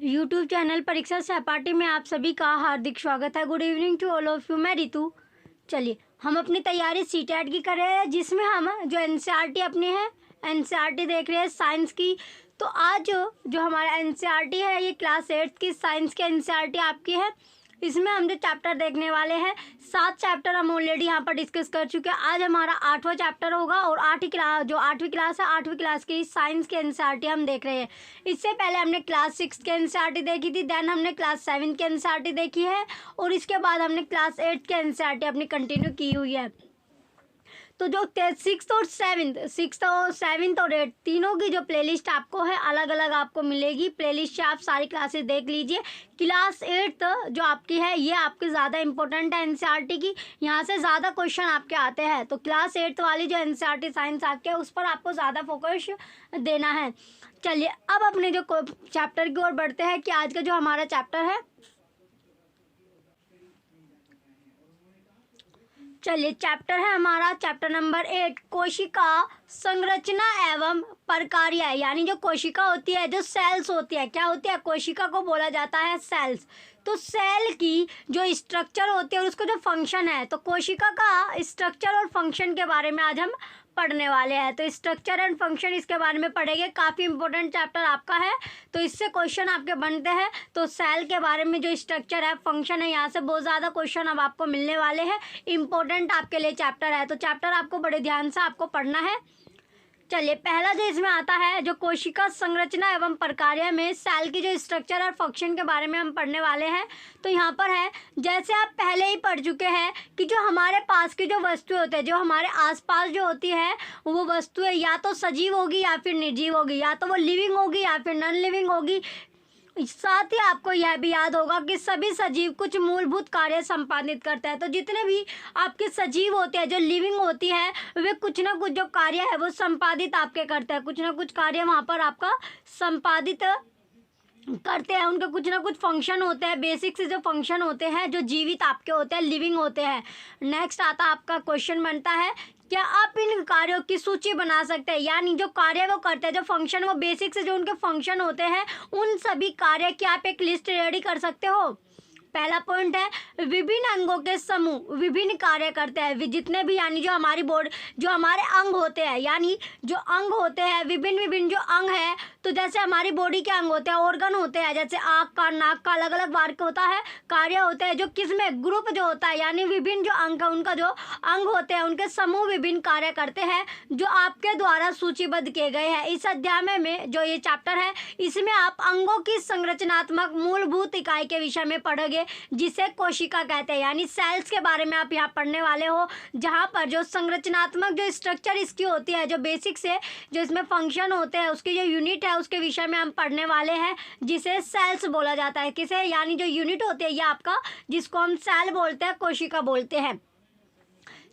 YouTube channel परीक्षा सहपाठी में आप सभी का हार्दिक स्वागत है। Good evening to all of you. मैं रितु। चलिए हम अपनी तैयारी सीटेट की कर रहे हैं, जिसमें हम जो एनसीईआरटी अपनी है एनसीईआरटी देख रहे हैं साइंस की। तो आज जो हमारा एनसीईआरटी है ये क्लास 8 की साइंस की एनसीईआरटी आपकी है। इसमें हम जो चैप्टर देखने वाले हैं 7 चैप्टर हम ऑलरेडी यहाँ पर डिस्कस कर चुके हैं। आज हमारा 8वां चैप्टर होगा और 8वीं क्लास है 8वीं क्लास की साइंस के एनसीईआरटी हम देख रहे हैं। इससे पहले हमने क्लास 6 के एनसीईआरटी देखी थी, देन हमने क्लास 7 के एनसीईआरटी देखी है और इसके बाद हमने क्लास 8 के एनसीईआरटी अपनी कंटिन्यू की हुई है। तो जो 6th और 7th और 8th तीनों की जो प्लेलिस्ट आपको है अलग अलग आपको मिलेगी। प्लेलिस्ट से आप सारी क्लासेस देख लीजिए। क्लास 8 जो आपकी है ये आपकी ज़्यादा इंपॉर्टेंट है एनसीईआरटी की, यहाँ से ज़्यादा क्वेश्चन आपके आते हैं। तो क्लास 8 वाली जो एनसीईआरटी साइंस आपके है उस पर आपको ज़्यादा फोकस देना है। चलिए अब अपने जो चैप्टर की ओर बढ़ते हैं कि आज का जो हमारा चैप्टर है, चलिए चैप्टर है हमारा चैप्टर नंबर 8 कोशिका संरचना एवं प्रकार्य। यानी जो कोशिका होती है, जो सेल्स होती है, क्या होती है, कोशिका को बोला जाता है सेल्स। तो सेल की जो स्ट्रक्चर होती है और उसका जो फंक्शन है, तो कोशिका का स्ट्रक्चर और फंक्शन के बारे में आज हम पढ़ने वाले हैं। तो स्ट्रक्चर एंड फंक्शन इसके बारे में पढ़ेंगे। काफ़ी इंपॉर्टेंट चैप्टर आपका है, तो इससे क्वेश्चन आपके बनते हैं। तो सेल के बारे में जो स्ट्रक्चर है, फंक्शन है, यहाँ से बहुत ज़्यादा क्वेश्चन अब आपको मिलने वाले हैं। इंपॉर्टेंट आपके लिए चैप्टर है, तो चैप्टर आपको बड़े ध्यान से आपको पढ़ना है। चलिए पहला जो इसमें आता है, जो कोशिका संरचना एवं प्रकार्य में सेल की जो स्ट्रक्चर और फंक्शन के बारे में हम पढ़ने वाले हैं। तो यहाँ पर है, जैसे आप पहले ही पढ़ चुके हैं कि जो हमारे पास की जो वस्तुएं होती है, जो हमारे आसपास जो होती है वो वस्तुएं या तो सजीव होगी या फिर निर्जीव होगी, या तो वो लिविंग होगी या फिर नॉन लिविंग होगी। साथ ही आपको यह भी याद होगा कि सभी सजीव कुछ मूलभूत कार्य संपादित करते हैं। तो जितने भी आपके सजीव होते हैं, जो लिविंग होती है, वे कुछ ना कुछ जो कार्य है वो संपादित आपके करते हैं। कुछ ना कुछ कार्य वहाँ पर आपका संपादित करते हैं। उनके कुछ ना कुछ फंक्शन होते हैं, बेसिक से जो फंक्शन होते हैं, जो जीवित आपके होते हैं, लिविंग होते हैं। नेक्स्ट आता आपका क्वेश्चन बनता है, क्या आप इन कार्यों की सूची बना सकते हैं? यानी जो कार्य वो करते हैं, जो फंक्शन, वो बेसिक से जो उनके फंक्शन होते हैं, उन सभी कार्य की आप एक लिस्ट रेडी कर सकते हो। पहला पॉइंट है, विभिन्न अंगों के समूह विभिन्न कार्य करते हैं। जितने भी यानी जो हमारी बॉडी, जो हमारे अंग होते हैं, यानी जो अंग होते हैं, विभिन्न जो अंग है, तो जैसे हमारी बॉडी के अंग होते हैं, ऑर्गन होते हैं, जैसे आँख का, नाक का, अलग अलग वर्क होता है, कार्य होते हैं। जो किसमें ग्रुप जो होता है, यानी विभिन्न जो अंग है, उनका जो अंग होते हैं, उनके समूह विभिन्न कार्य करते हैं, जो आपके द्वारा सूचीबद्ध किए गए हैं। इस अध्याय में जो ये चैप्टर है, इसमें आप अंगों की संरचनात्मक मूलभूत इकाई के विषय में पढ़ोगे, जिसे कोशिका कहते हैं। यानी सेल्स के बारे में आप यहाँ पढ़ने वाले हो, जहाँ पर जो संरचनात्मक जो स्ट्रक्चर इसकी होती है, जो बेसिक से जो इसमें फंक्शन होते हैं, उसकी जो यूनिट है उसके विषय में हम पढ़ने वाले हैं, जिसे सेल्स बोला जाता है। किसे? यानी जो यूनिट होती है ये आपका, जिसको हम सेल बोलते हैं, कोशिका बोलते हैं।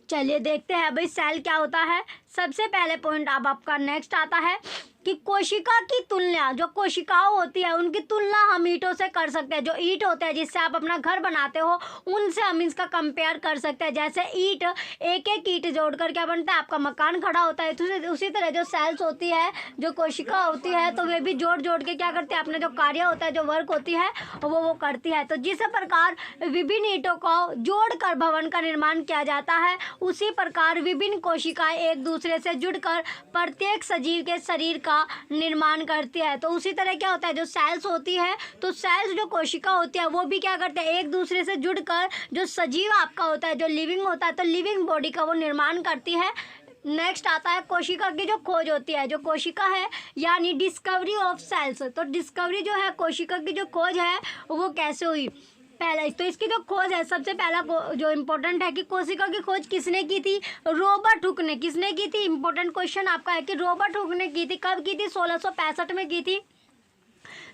चलिए देखते हैं भाई सेल क्या होता है। सबसे पहले पॉइंट अब आपका नेक्स्ट आता है कि कोशिका की तुलना, जो कोशिकाओं होती है उनकी तुलना हम ईंटों से कर सकते हैं। जो ईंट होते हैं जिससे आप अपना घर बनाते हो, उनसे हम इसका कंपेयर कर सकते हैं। जैसे ईंट, एक एक ईंट जोड़कर क्या बनता है, आपका मकान खड़ा होता है। तो उसी तरह जो सेल्स होती है, जो कोशिका होती है, तो वे भी जोड़ जोड़ के क्या करते हैं, अपने जो कार्य होता है, जो वर्क होती है, वो करती है। तो जिस प्रकार विभिन्न ईंटों को जोड़कर भवन का निर्माण किया जाता है, उसी प्रकार विभिन्न कोशिकाएं एक दूसरे से जुड़कर प्रत्येक सजीव के शरीर का निर्माण करती है। तो उसी तरह क्या होता है, जो सेल्स होती है, तो सेल्स जो कोशिका होती है वो भी क्या करते हैं, एक दूसरे से जुड़कर जो सजीव आपका होता है, जो लिविंग होता है, तो लिविंग बॉडी का वो निर्माण करती है। नेक्स्ट आता है कोशिका की जो खोज होती है। जो कोशिका है यानी डिस्कवरी ऑफ सेल्स, तो डिस्कवरी जो है, कोशिका की जो खोज है वो कैसे हुई। पहला तो इसकी जो खोज है, सबसे पहला जो इम्पोर्टेंट है कि कोशिका की खोज किसने की थी, रॉबर्ट हुक ने। किसने की थी? इंपॉर्टेंट क्वेश्चन आपका है कि रॉबर्ट हुक ने की थी। कब की थी? 1665 में की थी।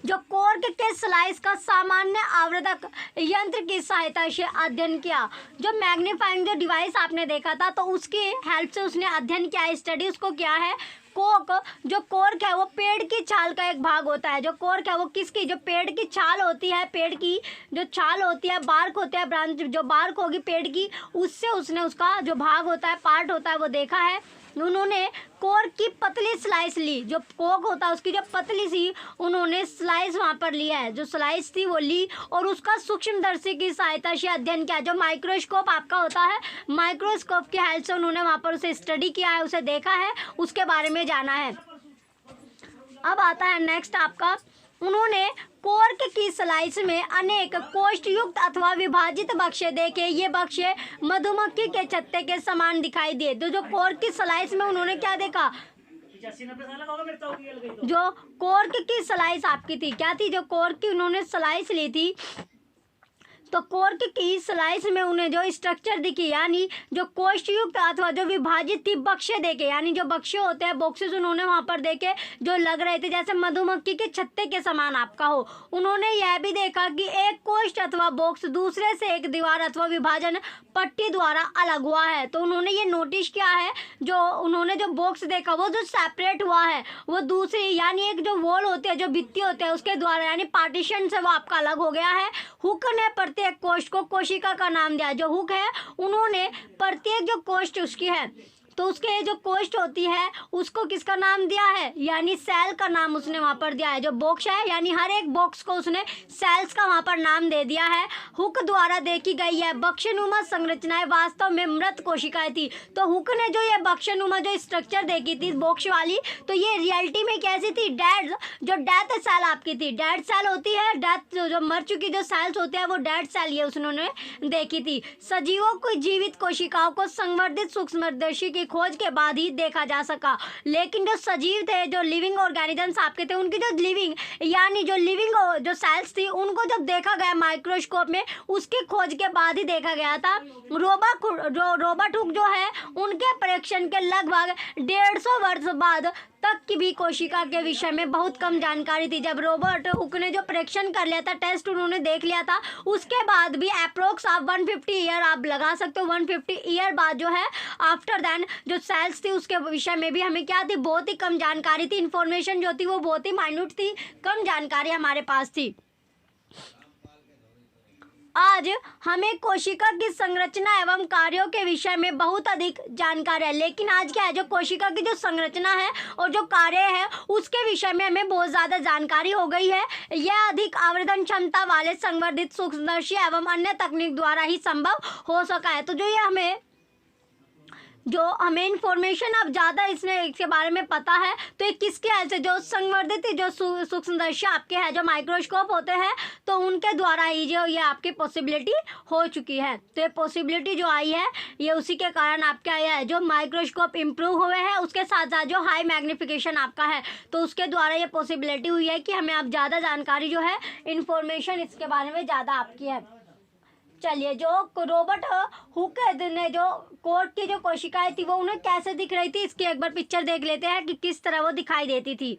जो कॉर्क के स्लाइस का सामान्य आवर्धक यंत्र की सहायता से अध्ययन किया। जो मैग्नीफाइंग जो डिवाइस आपने देखा था, तो उसकी हेल्प से उसने अध्ययन किया, स्टडी उसको किया है कोक जो कोर्क है वो पेड़ की छाल का एक भाग होता है। जो कोर्क है वो किसकी, जो पेड़ की छाल होती है, पेड़ की जो छाल होती है, बार्क होता है, ब्रांच जो बार्क होगी पेड़ की, उससे उसने उसका जो भाग होता है, पार्ट होता है, वो देखा है। उन्होंने कोर्क की पतली स्लाइस ली, जो कोक होता है उसकी जो पतली सी उन्होंने स्लाइस वहाँ पर लिया है, जो स्लाइस थी वो ली और उसका सूक्ष्मदर्शी की सहायता से अध्ययन किया। जो माइक्रोस्कोप आपका होता है, माइक्रोस्कोप की हेल्प से उन्होंने वहाँ पर उसे स्टडी किया है, उसे देखा है, उसके बारे में जाना है। अब आता है नेक्स्ट आपका, उन्होंने कोर्क की स्लाइस में अनेक कोष्ठयुक्त अथवा विभाजित बक्से देखे। ये बक्से मधुमक्खी के छत्ते के समान दिखाई दिए। तो जो कोर्क की स्लाइस में उन्होंने क्या देखा, जो कोर्क की स्लाइस आपकी थी, क्या थी, जो कोर्क की उन्होंने स्लाइस ली थी, तो कोर्क की स्लाइस में उन्हें जो स्ट्रक्चर दिखी, यानी जो कोष्ठयुक्त अथवा जो विभाजित थी बक्से देखे, यानी जो बक्से होते हैं, बॉक्सेस उन्होंने वहाँ पर देखे जो लग रहे थे जैसे मधुमक्खी के छत्ते के समान आपका हो। उन्होंने यह भी देखा कि एक कोष्ठ अथवा बॉक्स दूसरे से एक दीवार अथवा विभाजन पट्टी द्वारा अलग हुआ है। तो उन्होंने ये नोटिस किया है, जो उन्होंने जो बॉक्स देखा वो जो सेपरेट हुआ है वो दूसरी, यानी एक जो वॉल होती है, जो भित्ति होते हैं उसके द्वारा, यानी पार्टीशन से वो आपका अलग हो गया है। हुक ने प्रत्येक कोष्ठ को कोशिका का नाम दिया। जो हुक है उन्होंने प्रत्येक जो कोष्ठ उसकी है, तो उसके जो कोष्ठ होती है उसको किसका नाम दिया है, यानी सेल का नाम उसने वहाँ पर दिया है। जो बॉक्स है यानी हर एक बॉक्स को उसने सेल्स का वहाँ पर नाम दे दिया है। हुक द्वारा देखी गई है बक्सेनुमा संरचनाएं वास्तव में मृत कोशिकाएं थी। तो हुक ने जो ये बक्सेनुमा जो स्ट्रक्चर देखी थी बॉक्स वाली, तो ये रियलिटी में कैसी थी, डेड, जो डेथ सेल आपकी थी, डेड सेल होती है, डेथ जो मर चुकी जो सेल्स होते हैं वो डेड सेल ये उसने देखी थी। सजीवों को जीवित कोशिकाओं को संवर्धित सूक्ष्मदर्शी की खोज के बाद ही देखा जा सका, लेकिन जो सजीव थे, जो लिविंग ऑर्गेनिजम्स आपके थे, उनकी जो लिविंग यानी जो लिविंग जो सेल्स थी उनको जब देखा गया माइक्रोस्कोप में, उसकी खोज के बाद ही देखा गया था। रॉबर्ट हुक जो है उनके परीक्षण के लगभग 150 वर्ष बाद तक की भी कोशिका के विषय में बहुत कम जानकारी थी। जब रॉबर्ट हुक ने जो परीक्षण कर लिया था, टेस्ट उन्होंने देख लिया था, उसके बाद भी अप्रोक्स आप 150 ईयर आप लगा सकते हो, 150 ईयर बाद जो है आफ्टर दैन जो सेल्स थी उसके विषय में भी हमें क्या थी, बहुत ही कम जानकारी थी। इन्फॉर्मेशन जो थी वो बहुत ही माइन्यूट थी, कम जानकारी हमारे पास थी। आज हमें कोशिका की संरचना एवं कार्यों के विषय में बहुत अधिक जानकारी है, लेकिन आज क्या है, जो कोशिका की जो संरचना है और जो कार्य है उसके विषय में हमें बहुत ज़्यादा जानकारी हो गई है। यह अधिक आवेदन क्षमता वाले संवर्धित सूक्ष्मदर्शी एवं अन्य तकनीक द्वारा ही संभव हो सका है। तो जो हमें इंफॉर्मेशन अब ज़्यादा इसके बारे में पता है, तो ये किसके हेल्प से, जो संवर्धित जो सूक्ष्मदर्शी आपके हैं, जो माइक्रोस्कोप होते हैं, तो उनके द्वारा ही जो ये आपकी पॉसिबिलिटी हो चुकी है। तो ये पॉसिबिलिटी जो आई है ये उसी के कारण आपके आया है, जो माइक्रोस्कोप इम्प्रूव हुए हैं, उसके साथ साथ जो हाई मैग्नीफिकेशन आपका है, तो उसके द्वारा ये पॉसिबिलिटी हुई है कि हमें अब ज़्यादा जानकारी जो है इंफॉर्मेशन इसके बारे में ज़्यादा आपकी है। चलिए, जो रॉबर्ट हुक ने जो कोर्क की जो कोशिकाएं थी वो उन्हें कैसे दिख रही थी, इसकी एक बार पिक्चर देख लेते हैं कि किस तरह वो दिखाई देती थी।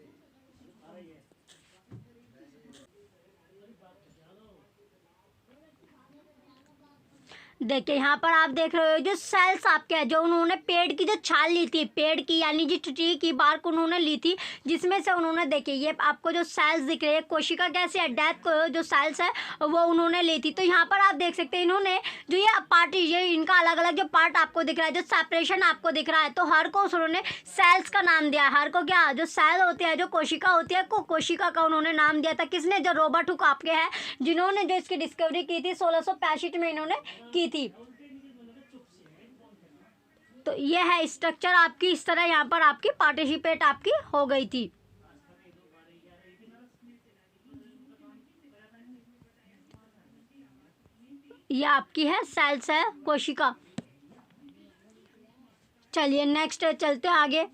देखिए यहाँ पर आप देख रहे हो जो सेल्स आपके हैं, जो उन्होंने पेड़ की जो छाल ली थी, पेड़ की यानी जो ट्री की बार्क उन्होंने ली थी, जिसमें से उन्होंने देखिए ये आपको जो सेल्स दिख रहे हैं, कोशिका कैसे है, डेथ को जो सेल्स है वो उन्होंने ली थी। तो यहाँ पर आप देख सकते हैं इन्होंने जो ये पार्ट, ये इनका अलग अलग जो पार्ट आपको दिख रहा है, जो सेपरेशन आपको दिख रहा है, तो हर को उन्होंने सेल्स का नाम दिया। हर को क्या, जो सेल होती है, जो कोशिका होती है, कोशिका का उन्होंने नाम दिया था। किसने, जो रॉबर्ट हुक आपके हैं, जिन्होंने जो इसकी डिस्कवरी की थी 1665 में इन्होंने की थी। तो ये है स्ट्रक्चर आपकी, इस तरह यहाँ पर आपकी पार्टिसिपेट आपकी हो गई थी। ये आपकी है सेल्स है, कोशिका। चलिए नेक्स्ट चलते हैं आगे।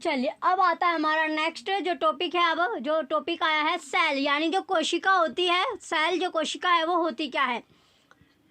चलिए अब आता है हमारा नेक्स्ट जो टॉपिक है। अब जो टॉपिक आया है सेल, यानी जो कोशिका होती है, सेल जो कोशिका है वो होती क्या है।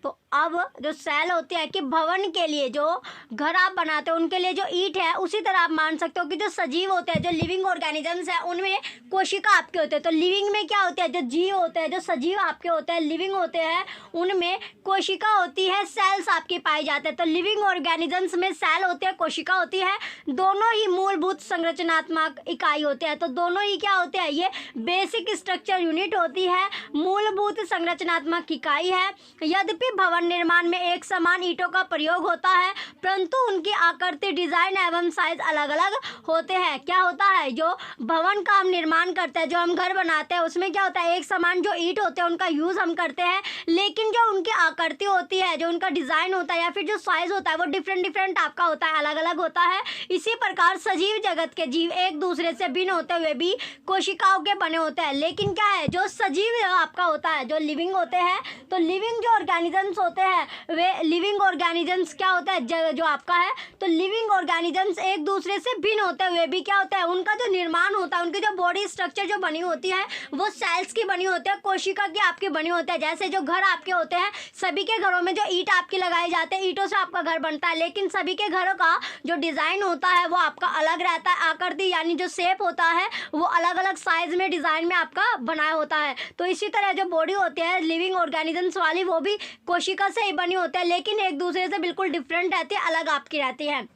तो अब जो सेल होते हैं कि भवन के लिए जो घर आप बनाते हो उनके लिए जो ईंट है, उसी तरह आप मान सकते हो कि जो सजीव होते हैं, जो लिविंग ऑर्गेनिजम्स है, उनमें कोशिका आपके होते हैं। तो लिविंग में क्या होते हैं, जो जीव होते हैं, जो सजीव आपके होते हैं, लिविंग होते हैं, उनमें कोशिका होती है, सेल्स आपकी पाई जाते हैं। तो लिविंग ऑर्गेनिजम्स में सेल होते हैं, कोशिका होती है, दोनों ही मूलभूत संरचनात्मक इकाई होते हैं। तो दोनों ही क्या होते हैं, ये बेसिक स्ट्रक्चर यूनिट होती है, मूलभूत संरचनात्मक इकाई है। यद्यपि भवन निर्माण में एक समान ईंटों का प्रयोग होता है, परंतु उनकी आकृति, डिजाइन एवं साइज अलग अलग होते हैं। क्या होता है, जो भवन का हम निर्माण करते हैं, जो हम घर बनाते हैं, उसमें क्या होता है, एक समान जो ईंट होते हैं उनका यूज हम करते हैं, लेकिन जो उनकी आकृति होती है, जो उनका डिजाइन होता है या फिर जो साइज होता है, वो डिफरेंट आपका होता है, अलग अलग होता है। इसी प्रकार सजीव जगत के जीव एक दूसरे से भिन्न होते हुए भी कोशिकाओं के बने होते हैं। लेकिन क्या है, जो सजीव आपका होता है, जो लिविंग होते हैं, तो लिविंग जो ऑर्गेनिजम्स होते हैं वे लिविंग ऑर्गेनिजम्स क्या होता है, जो आपका है, तो लिविंग ऑर्गेनिजम्स एक दूसरे से भिन्न होते हुए भी क्या होता है, उनका जो निर्माण होता है, उनकी जो बॉडी स्ट्रक्चर जो बनी होती है, वो सेल्स की बनी होती है, कोशिका की आपकी बनी होती है। जैसे जो घर आपके होते हैं, सभी के घरों में जो ईंट आपकी लगाई जाते हैं, ईंटों से आपका घर बनता है, लेकिन सभी के घरों का जो डिज़ाइन होता है वो आपका अलग रहता है, आकृति यानी जो शेप होता है वो अलग अलग साइज में, डिज़ाइन में आपका बनाया होता है। तो इसी तरह जो बॉडी होती है लिविंग ऑर्गेनिजम्स वाली, वो भी कोशिका से ही बनी होती है, लेकिन एक दूसरे से बिल्कुल डिफरेंट रहती है, अलग आपकी रहती है।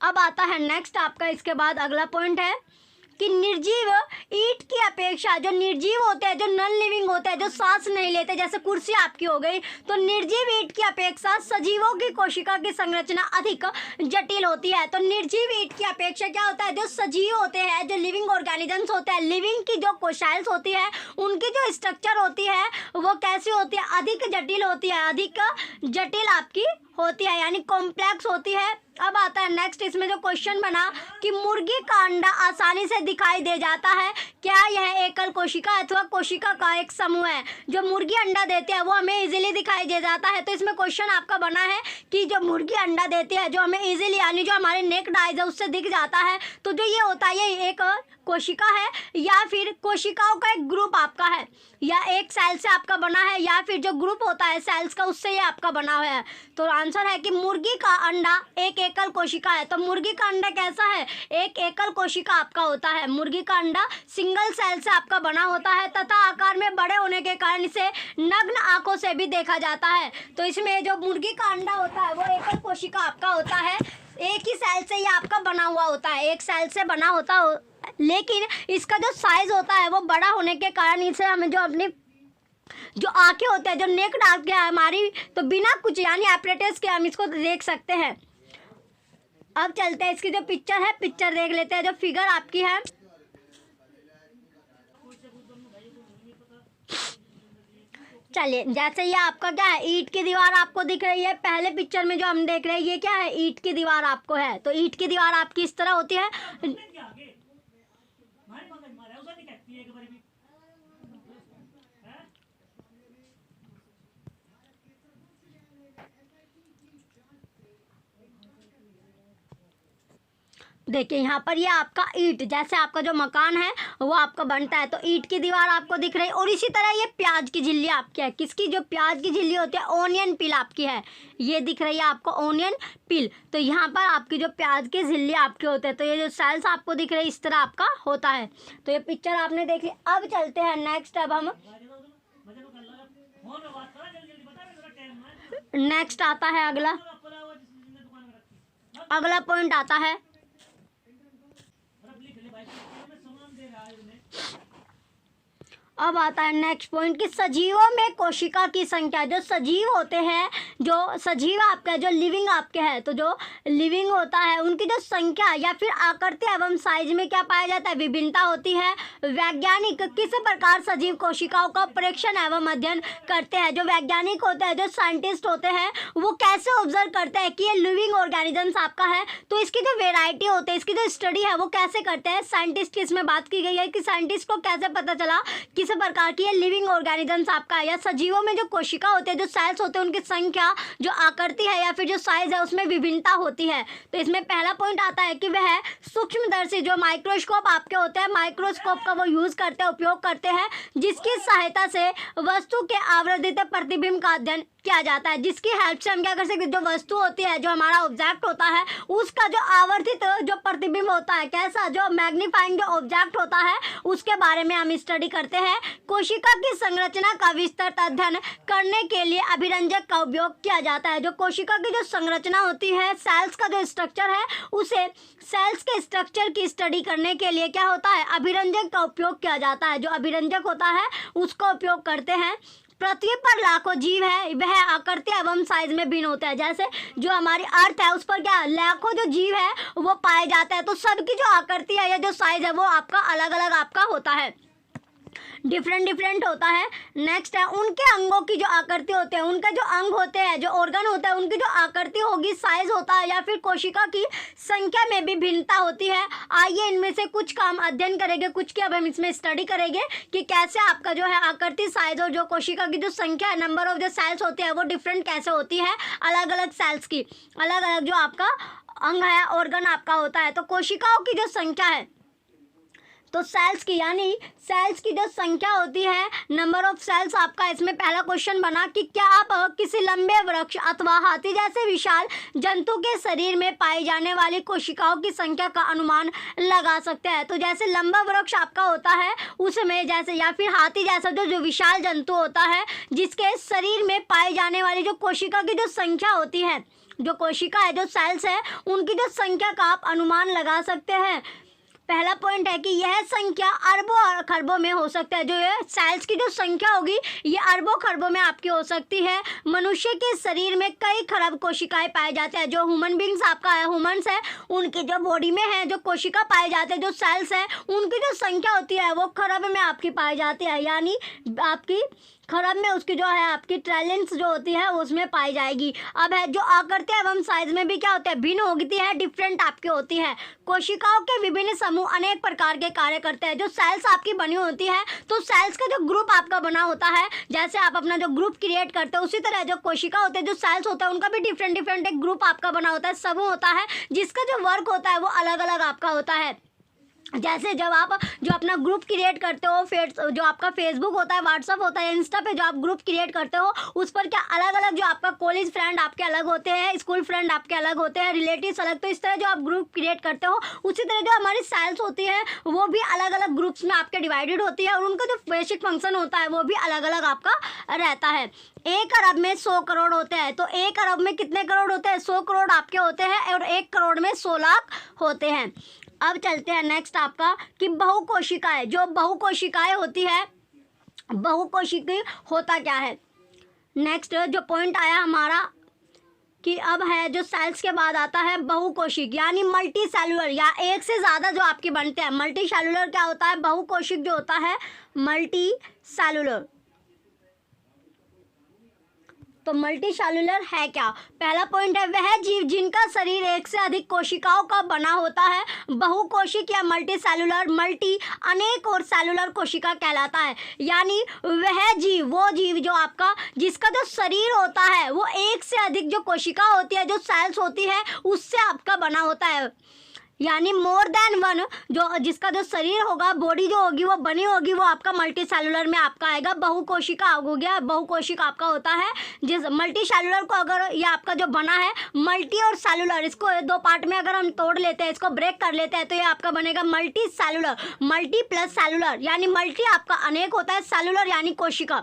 अब आता है नेक्स्ट आपका, इसके बाद अगला पॉइंट है कि निर्जीव ईंट की अपेक्षा जो निर्जीव होते हैं, जो नॉन लिविंग होते हैं, जो सांस नहीं लेते, जैसे कुर्सी आपकी हो गई, तो निर्जीव ईंट की अपेक्षा सजीवों की कोशिका की संरचना अधिक जटिल होती है। तो निर्जीव ईंट की अपेक्षा क्या होता है, जो सजीव होते हैं, जो लिविंग ऑर्गेनिजम्स होते हैं, लिविंग की जो कोशाइल्स होती है, उनकी जो स्ट्रक्चर होती है वो कैसी होती है, अधिक जटिल होती है, अधिक जटिल आपकी होती है, यानी कॉम्प्लेक्स होती है। अब आता है नेक्स्ट, इसमें जो क्वेश्चन बना कि मुर्गी का अंडा आसानी से दिखाई दे जाता है, क्या यह एकल कोशिका अथवा कोशिका का एक समूह है। जो मुर्गी अंडा देते हैं वो हमें इजीली दिखाई दे जाता है। तो इसमें क्वेश्चन आपका बना है कि जो मुर्गी अंडा देती है, जो हमें इजीली यानी जो हमारे नेक्ड आइज है उससे दिख जाता है, तो जो ये होता है ये एक कोशिका है या फिर कोशिकाओं का एक ग्रुप आपका है, या एक सेल से आपका बना है, या फिर जो ग्रुप होता है सेल्स का उससे ये आपका बना हुआ है। तो आंसर है कि मुर्गी का अंडा एक एकल कोशिका है। तो मुर्गी का अंडा कैसा है, एक एकल कोशिका आपका होता है। मुर्गी का अंडा सिंगल सेल से आपका बना होता है तथा आकार में बड़े होने के कारण इसे नग्न आंखों से भी देखा जाता है। तो इसमें जो मुर्गी का अंडा होता है वो एकल कोशिका आपका होता है, एक ही सेल से ये आपका बना हुआ होता है, एक सेल से बना होता है, लेकिन इसका जो साइज होता है वो बड़ा होने के कारण इसे हमें जो अपनी जो आंखें होते हैं, जो नेक्ड आंखें हैं हमारी, तो बिना कुछ यानी एपरेटस के हम इसको देख सकते हैं। अब चलते हैं, इसकी जो पिक्चर है, पिक्चर देख लेते हैं, जो फिगर आपकी है। चलिए, जैसे ये आपका क्या है, ईंट की दीवार आपको दिख रही है। पहले पिक्चर में जो हम देख रहे हैं ये क्या है, ईंट की दीवार आपको है। तो ईंट की दीवार आपकी इस तरह होती है। देखिए यहाँ पर ये आपका ईंट, जैसे आपका जो मकान है वो आपका बनता है, तो ईंट की दीवार आपको दिख रही है। और इसी तरह ये प्याज की झिल्ली आपकी है, किसकी, जो प्याज की झिल्ली होती है, ओनियन पिल आपकी है, ये दिख रही है आपको ओनियन पिल। तो यहाँ पर आपकी जो प्याज की झिल्ली आपके होते हैं, तो ये जो सेल्स आपको दिख रहे हैं इस तरह आपका होता है। तो ये पिक्चर आपने देख ली। अब चलते हैं नेक्स्ट, अब हम नेक्स्ट आता है अगला पॉइंट आता है अब आता है नेक्स्ट पॉइंट कि सजीवों में कोशिका की संख्या, जो सजीव होते हैं, जो सजीव आपके जो लिविंग आपके हैं, तो जो लिविंग होता है उनकी जो संख्या या फिर आकृति एवं साइज में क्या पाया जाता है, विभिन्नता होती है। वैज्ञानिक किस प्रकार सजीव कोशिकाओं का परीक्षण एवं अध्ययन करते हैं। जो वैज्ञानिक होते हैं, जो साइंटिस्ट होते हैं, वो कैसे ऑब्जर्व करते हैं कि ये लिविंग ऑर्गेनिजम्स आपका है, तो इसकी जो वेराइटी होती है, इसकी जो स्टडी है वो कैसे करते हैं। साइंटिस्ट की इसमें बात की गई है कि साइंटिस्ट को कैसे पता चला किस प्रकार की ये लिविंग ऑर्गेनिजम्स आपका है, या सजीवों में जो कोशिका होते हैं, जो सेल्स होते हैं, उनकी संख्या, जो आकृति है या फिर जो साइज है उसमें विभिन्नता होती है। तो इसमें पहला पॉइंट आता है कि वह सूक्ष्मदर्शी, जो माइक्रोस्कोप आपके होते हैं, माइक्रोस्कोप का वो यूज़ करते हैं, उपयोग करते हैं, जिसकी सहायता से वस्तु के आवर्धित प्रतिबिंब का अध्ययन किया जाता है। जिसकी हेल्प से हम क्या कर सकते हैं, जो वस्तु होती है, जो हमारा ऑब्जेक्ट होता है, उसका जो आवर्धित जो प्रतिबिंब होता है, कैसा जो मैग्नीफाइंग जो ऑब्जेक्ट होता है, उसके बारे में हम स्टडी करते हैं। कोशिका की संरचना का विस्तृत अध्ययन करने के लिए अभिरंजक का उपयोग किया जाता है। जो कोशिका की जो संरचना होती है, सेल्स का जो स्ट्रक्चर है, उसे सेल्स के स्ट्रक्चर की स्टडी करने के लिए क्या होता है, अभिरंजक का उपयोग किया जाता है। जो अभिरंजक होता है उसका उपयोग करते हैं। पृथ्वी पर लाखों जीव है, वह आकृति एवं साइज में भिन्न होते हैं। जैसे जो हमारी अर्थ है उस पर क्या लाखों जो जीव है वो पाए जाते हैं, तो सबकी जो आकृति है या जो साइज है वो आपका अलग अलग आपका होता है, डिफरेंट होता है। नेक्स्ट है उनके अंगों की जो आकृति होते हैं, उनका जो अंग होते हैं, जो ऑर्गन होता है, उनकी जो आकृति होगी, साइज होता है, या फिर कोशिका की संख्या में भी भिन्नता होती है। आइए इनमें से कुछ काम अध्ययन करेंगे, कुछ की अब हम इसमें स्टडी करेंगे कि कैसे आपका जो है आकृति, साइज और जो कोशिका की जो संख्या है, नंबर ऑफ जो सेल्स होते हैं वो डिफरेंट कैसे होती है, अलग अलग सेल्स की, अलग अलग जो आपका अंग है, ऑर्गन आपका होता है। तो कोशिकाओं की जो संख्या है, तो सेल्स की, यानी सेल्स की जो संख्या होती है, नंबर ऑफ सेल्स आपका इसमें पहला क्वेश्चन बना कि क्या आप किसी लंबे वृक्ष अथवा हाथी जैसे विशाल जंतु के शरीर में पाई जाने वाली कोशिकाओं की संख्या का अनुमान लगा सकते हैं। तो जैसे लंबा वृक्ष आपका होता है उसमें जैसे, या फिर हाथी जैसा जो विशाल जंतु होता है, जिसके शरीर में पाई जाने वाली जो कोशिका की जो संख्या होती है, जो कोशिका है, जो सेल्स है, उनकी जो संख्या का आप अनुमान लगा सकते हैं। पहला पॉइंट है कि यह संख्या अरबों और खरबों में हो सकता है। जो ये सेल्स की जो संख्या होगी ये अरबों खरबों में आपकी हो सकती है। मनुष्य के शरीर में कई खरब कोशिकाएं पाए जाते हैं। जो ह्यूमन बींग्स आपका है, ह्यूमन्स है, उनकी जो बॉडी में है जो कोशिका पाए जाते हैं, जो सेल्स है, उनकी जो संख्या होती है वो खरब में आपकी पाई जाती है, यानी आपकी खरब में उसकी जो है आपकी ट्रिलियंस जो होती है उसमें पाई जाएगी। अब है जो आकृति एवं साइज में भी क्या होता है, भिन्न होती है, डिफरेंट आपकी होती है। कोशिकाओं के विभिन्न समूह अनेक प्रकार के कार्य करते हैं। जो सेल्स आपकी बनी होती है, तो सेल्स का जो ग्रुप आपका बना होता है, जैसे आप अपना जो ग्रुप क्रिएट करते हो, उसी तरह जो कोशिका होते हैं, जो सेल्स होता है, उनका भी डिफरेंट एक ग्रुप आपका बना होता है, समूह होता है, जिसका जो वर्क होता है वो अलग अलग आपका होता है। जैसे जब आप जो अपना ग्रुप क्रिएट करते हो, फिर जो आपका फेसबुक होता है, व्हाट्सअप होता है, इंस्टा पे जो आप ग्रुप क्रिएट करते हो, उस पर क्या अलग अलग जो आपका कॉलेज फ्रेंड आपके अलग होते हैं, स्कूल फ्रेंड आपके अलग होते हैं, रिलेटिव्स अलग। तो इस तरह जो आप ग्रुप क्रिएट करते हो, उसी तरह जो हमारी सेल्स होती है वो भी अलग अलग ग्रुप्स में आपके डिवाइडेड होती है, और उनका जो बेसिक फंक्शन होता है वो भी अलग अलग आपका रहता है। 1 अरब में 100 करोड़ होते हैं। तो 1 अरब में कितने करोड़ होते हैं, 100 करोड़ आपके होते हैं, और 1 करोड़ में 100 लाख होते हैं। अब चलते हैं नेक्स्ट आपका कि बहुकोशिकाएं, जो बहुकोशिकाएं होती है, बहुकोशिकीय होता क्या है। नेक्स्ट जो पॉइंट आया हमारा कि अब है जो सेल्स के बाद आता है बहुकोशिक, यानी मल्टी सेलुलर, या एक से ज़्यादा जो आपके बनते हैं। मल्टी सेलुलर क्या होता है, बहुकोशिक जो होता है मल्टी सेलुलर। तो मल्टी सेलुलर है क्या, पहला पॉइंट है वह जीव जिनका शरीर एक से अधिक कोशिकाओं का बना होता है बहुकोशिक या मल्टी सेलुलर। मल्टी अनेक और सेलुलर कोशिका कहलाता है, यानी वह जीव, वो जीव जो आपका जिसका जो शरीर होता है वो एक से अधिक जो कोशिका होती है, जो सेल्स होती है, उससे आपका बना होता है, यानी मोर देन वन। जो जिसका जो शरीर होगा, बॉडी जो होगी वो बनी होगी, वो आपका मल्टी सेलुलर में आपका आएगा। बहुकोशिका हो गया, बहुकोशिक आपका होता है। जिस मल्टी सेलुलर को अगर ये आपका जो बना है मल्टी और सेलुलर, इसको 2 पार्ट में अगर हम तोड़ लेते हैं, इसको ब्रेक कर लेते हैं, तो ये आपका बनेगा multi cellular. Multi plus cellular, यानी मल्टी आपका अनेक होता है, सेलुलर यानी कोशिका।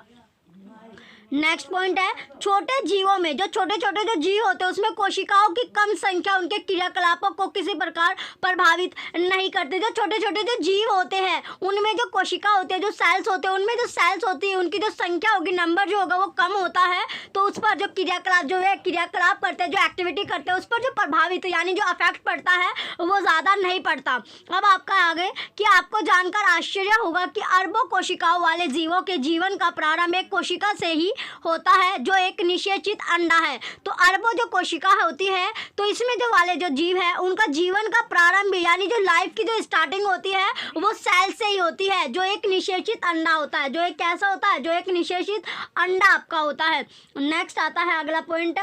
नेक्स्ट पॉइंट है छोटे जीवों में, जो छोटे छोटे जो जीव होते हैं उसमें कोशिकाओं की कम संख्या उनके क्रियाकलापों को किसी प्रकार प्रभावित नहीं करते। जो छोटे छोटे जो जीव होते हैं उनमें जो कोशिका होते हैं, जो सेल्स होते हैं, उनमें जो सेल्स होती है उनकी जो संख्या होगी, नंबर जो होगा वो कम होता है, तो उस पर जो क्रियाकलाप जो है क्रियाकलाप करते हैं, जो एक्टिविटी करते हैं, उस पर जो प्रभावित यानी जो अफेक्ट पड़ता है वो ज़्यादा नहीं पड़ता। अब आपका आगे कि आपको जानकर आश्चर्य होगा कि अरबों कोशिकाओं वाले जीवों के जीवन का प्रारंभ एक कोशिका से ही होता है, जो एक निषेचित अंडा है। तो अरबों जो कोशिका होती है, तो इसमें जो वाले जो जीव है उनका जीवन का प्रारंभ यानी जो लाइफ की जो स्टार्टिंग होती है वो सेल से ही होती है, जो एक निषेचित अंडा होता है, जो एक कैसा होता है, जो एक निषेचित अंडा आपका होता है। नेक्स्ट आता है अगला पॉइंट,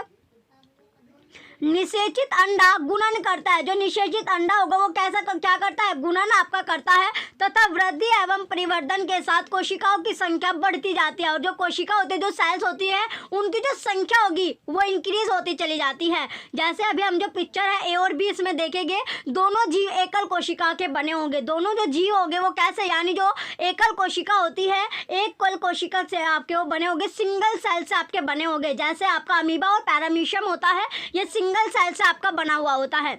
निषेचित अंडा गुणन करता है। जो निषेचित अंडा होगा वो क्या करता है, गुणन आपका करता है, तथा वृद्धि एवं परिवर्धन के साथ कोशिकाओं की संख्या बढ़ती जाती है। और जो कोशिका होती है, जो सेल्स होती है, उनकी जो संख्या होगी वो इंक्रीज होती चली जाती है। जैसे अभी हम जो पिक्चर है ए और बी इसमें देखेंगे, दोनों जीव एकल कोशिका के बने होंगे। दोनों जो जीव होंगे वो कैसे, यानी जो एकल कोशिका होती है, एकल कोशिका से आपके वो बने होंगे, सिंगल सेल से आपके बने होंगे। जैसे आपका अमीबा और पैरामीशियम होता है, ये सिंगल सेल से आपका बना हुआ होता है।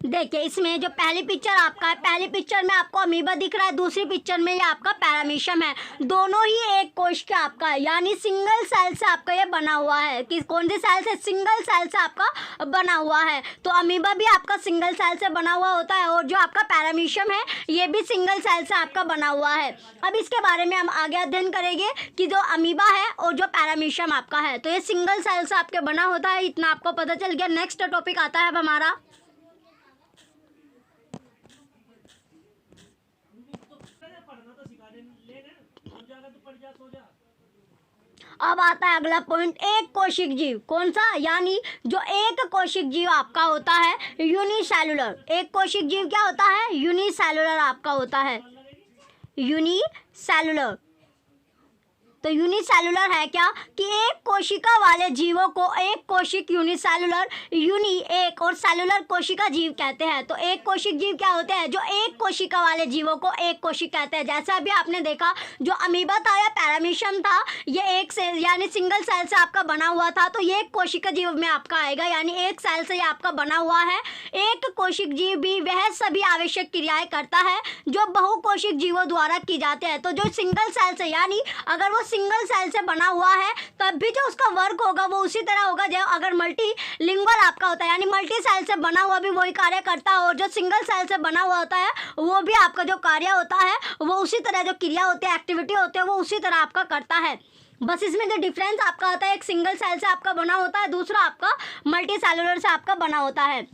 देखिए इसमें जो पहली पिक्चर आपका है, पहली पिक्चर में आपको अमीबा दिख रहा है, दूसरी पिक्चर में ये आपका पैरामीशियम है। दोनों ही एक कोश का आपका है, यानी सिंगल सेल से आपका ये बना हुआ है। किस कौन से सेल से, सिंगल सेल से आपका बना हुआ है। तो अमीबा भी आपका सिंगल सेल से बना हुआ होता है, और जो आपका पैरामीशियम है ये भी सिंगल सेल से आपका बना हुआ है। अब इसके बारे में हम आगे अध्ययन करेंगे कि जो अमीबा है और जो पैरामीशियम आपका है, तो ये सिंगल सेल से आपके बना होता है। इतना आपको पता चल गया। नेक्स्ट टॉपिक आता है अब हमारा, अब आता है अगला पॉइंट, एक कोशिक जीव। कौन सा, यानी जो एक कोशिक जीव आपका होता है यूनिसेलुलर। एक कोशिक जीव क्या होता है, यूनिसेलुलर आपका होता है, यूनिसेलुलर। तो यूनिसेलुलर है क्या कि एक कोशिका वाले जीवों को एक कोशिक यूनिसेलुलर, यूनि एक और सेलुलर कोशिका जीव कहते हैं। तो एक कोशिक जीव क्या होते हैं, जो एक कोशिका वाले जीवों को एक कोशिक कहते हैं। जैसे अभी आपने देखा जो अमीबा था या पैरामीशियम था, ये एक से यानी सिंगल सेल से आपका बना हुआ था, तो ये एक कोशिका जीव में आपका आएगा, यानी एक सेल से ये आपका बना हुआ है। एक कोशिक जीव भी वह सभी आवश्यक क्रियाएं करता है जो बहुकोशिक जीवों द्वारा की जाते हैं। तो जो सिंगल सेल से, यानी अगर वो सिंगल सेल से बना हुआ है तब भी जो उसका वर्क होगा वो उसी तरह होगा जो अगर मल्टी लिंगुअल आपका होता है, यानी मल्टी सेल से बना हुआ भी वही कार्य करता है, और जो सिंगल सेल से बना हुआ होता है वो भी आपका जो कार्य होता है वो उसी तरह, जो क्रिया होती है, एक्टिविटी होती है, वो उसी तरह आपका करता है। बस इसमें जो डिफरेंस आपका होता है, एक सिंगल सेल से आपका बना होता है, दूसरा आपका मल्टी सेलुलर से आपका बना होता है।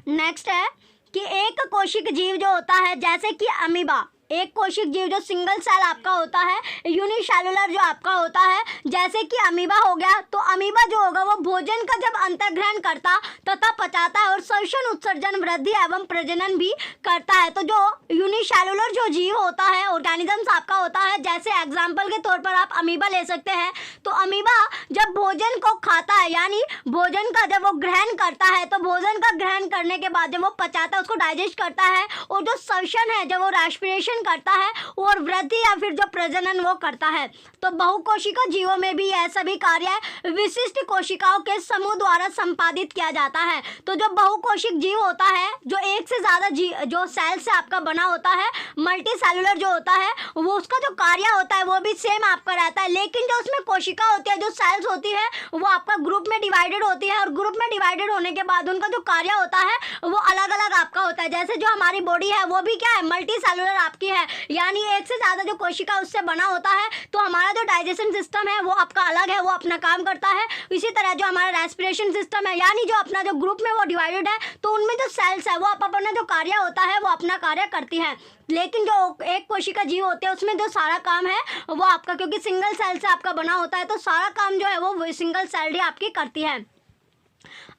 नेक्स्ट है कि एक कोशिक जीव जो होता है, जैसे कि अमीबा, एक कोशिक जीव जो सिंगल सेल आपका होता है, यूनिसेलुलर जो आपका होता है, जैसे कि अमीबा हो गया। तो अमीबा जो होगा वो भोजन का जब अंतर्ग्रहण करता तथा पचाता है और श्वसन, उत्सर्जन, वृद्धि एवं प्रजनन भी करता है। तो जो यूनिसेलुलर जो जीव होता है, ऑर्गेनिजम्स आपका होता है, जैसे एग्जाम्पल के तौर पर आप अमीबा ले सकते हैं। तो अमीबा जब भोजन को खाता है, यानी भोजन का जब वो ग्रहण करता है, तो भोजन का ग्रहण करने के बाद जब वो पचाता है, उसको डाइजेस्ट करता है, और जो श्वसन है, जब वो रेस्पिरेशन करता है, और वृद्धि या फिर जो प्रजनन वो करता है। तो बहुकोशिका जीवों में भी यह सभी कार्य विशिष्ट कोशिकाओं के समूह द्वारा संपादित किया जाता है। तो जो बहुकोशिक जीव होता है, जो एक से ज्यादा जो सेल से आपका बना होता है, मल्टी सेलुलर जो होता है, वो उसका जो कार्य होता है वो भी सेम आपका रहता है, लेकिन जो उसमें कोशिका होती है, जो सेल्स होती है, वो आपका ग्रुप में डिवाइडेड होती है, और ग्रुप में डिवाइडेड होने के बाद उनका जो कार्य होता है वो अलग अलग आपका होता है। जैसे जो हमारी बॉडी है वो भी क्या है, मल्टी सेलुलर आपकी है, यानी एक से ज्यादा जो कोशिका उससे बना होता है। तो हमारा जो डाइजेशन सिस्टम है वो आपका अलग है, वो अपना काम करता है। इसी तरह जो हमारा रेस्पिरेशन सिस्टम है, यानी जो अपना जो ग्रुप में वो डिवाइडेड है, तो उनमें जो सेल्स है वो अपना जो कार्य होता है वो अपना कार्य करती है। लेकिन जो एक कोशिका जीव होते हैं उसमें जो सारा काम है वो आपका, क्योंकि सिंगल सेल से आपका बना होता है, तो सारा काम जो है वो सिंगल सेल ही आपकी करती है।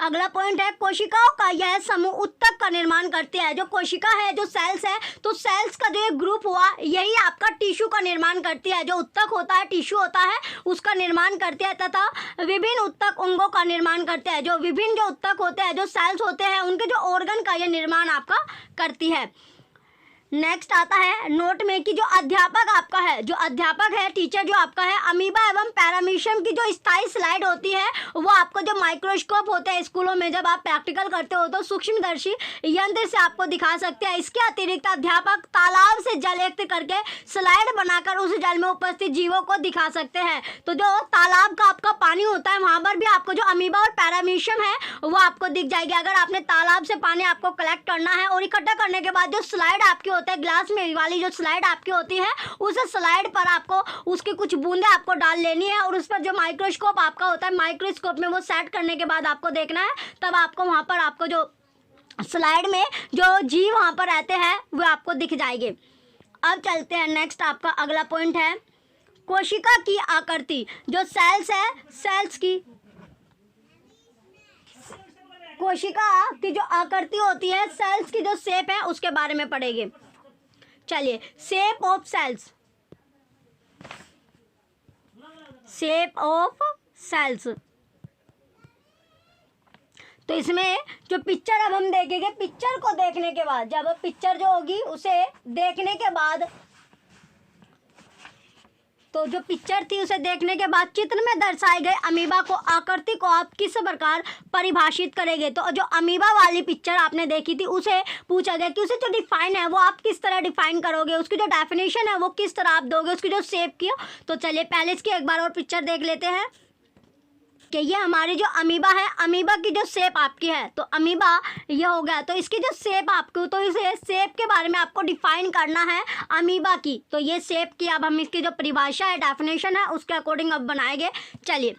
अगला पॉइंट है, कोशिकाओं का यह समूह उत्तक का निर्माण करते हैं। जो कोशिका है, जो सेल्स है, तो सेल्स का जो एक ग्रुप हुआ यही आपका टिश्यू का निर्माण करती है। जो उत्तक होता है, टिश्यू होता है, उसका निर्माण करते हैं, तथा विभिन्न उत्तक अंगों का निर्माण करते हैं। जो विभिन्न जो उत्तक होते हैं, जो सेल्स होते हैं, उनके जो ऑर्गन का यह निर्माण आपका करती है। नेक्स्ट आता है नोट में कि जो अध्यापक आपका है, जो अध्यापक है, टीचर जो आपका है, अमीबा एवं पैरामीशियम की जो स्थायी स्लाइड होती है वो आपको जो माइक्रोस्कोप होते हैं स्कूलों में जब आप प्रैक्टिकल करते हो तो सूक्ष्मदर्शी यंत्र से आपको दिखा सकते हैं। इसके अतिरिक्त अध्यापक तालाब से जल एकत्र करके स्लाइड बनाकर उस जल में उपस्थित जीवों को दिखा सकते हैं। तो जो तालाब का आपका पानी होता है वहाँ पर भी आपको जो अमीबा और पैरामीशियम है वो आपको दिख जाएगी। अगर आपने तालाब से पानी आपको कलेक्ट करना है और इकट्ठा करने के बाद जो स्लाइड आपकी होता है, ग्लास में वाली जो स्लाइड आपकी होती है, उस स्लाइड पर आपको उसकी कुछ बूंदें आपको डाल लेनी है और उस पर जो माइक्रोस्कोप आपका होता है, माइक्रोस्कोप में वो सेट करने के बाद आपको देखना है, तब आपको वहाँ पर आपको जो स्लाइड में जो जीव वहाँ पर रहते हैं वो आपको दिख जाएंगे। अब चलते हैं नेक्स्ट, आपका अगला पॉइंट है कोशिका की आकृति। जो सेल्स है, सेल्स की कोशिका की जो आकृति होती है, सेल्स की जो शेप है उसके बारे में पढ़ेंगे। चलिए, shape of cells, shape of cells. तो इसमें जो पिक्चर अब हम देखेंगे, पिक्चर को देखने के बाद, जब पिक्चर जो होगी उसे देखने के बाद, तो जो पिक्चर थी उसे देखने के बाद चित्र में दर्शाए गए अमीबा को आकृति को आप किस प्रकार परिभाषित करेंगे। तो जो अमीबा वाली पिक्चर आपने देखी थी उसे पूछा गया कि उसे जो डिफाइन है वो आप किस तरह डिफाइन करोगे, उसकी जो डेफिनेशन है वो किस तरह आप दोगे, उसकी जो शेप की हो। तो चलिए पहले इसकी एक बार और पिक्चर देख लेते हैं कि ये हमारी जो अमीबा है, अमीबा की जो शेप आपकी है, तो अमीबा ये हो गया। तो इसकी जो शेप आपको, तो इसे शेप के बारे में आपको डिफाइन करना है अमीबा की। तो ये शेप की अब हम इसकी जो परिभाषा है, डेफिनेशन है, उसके अकॉर्डिंग अब बनाएंगे। चलिए,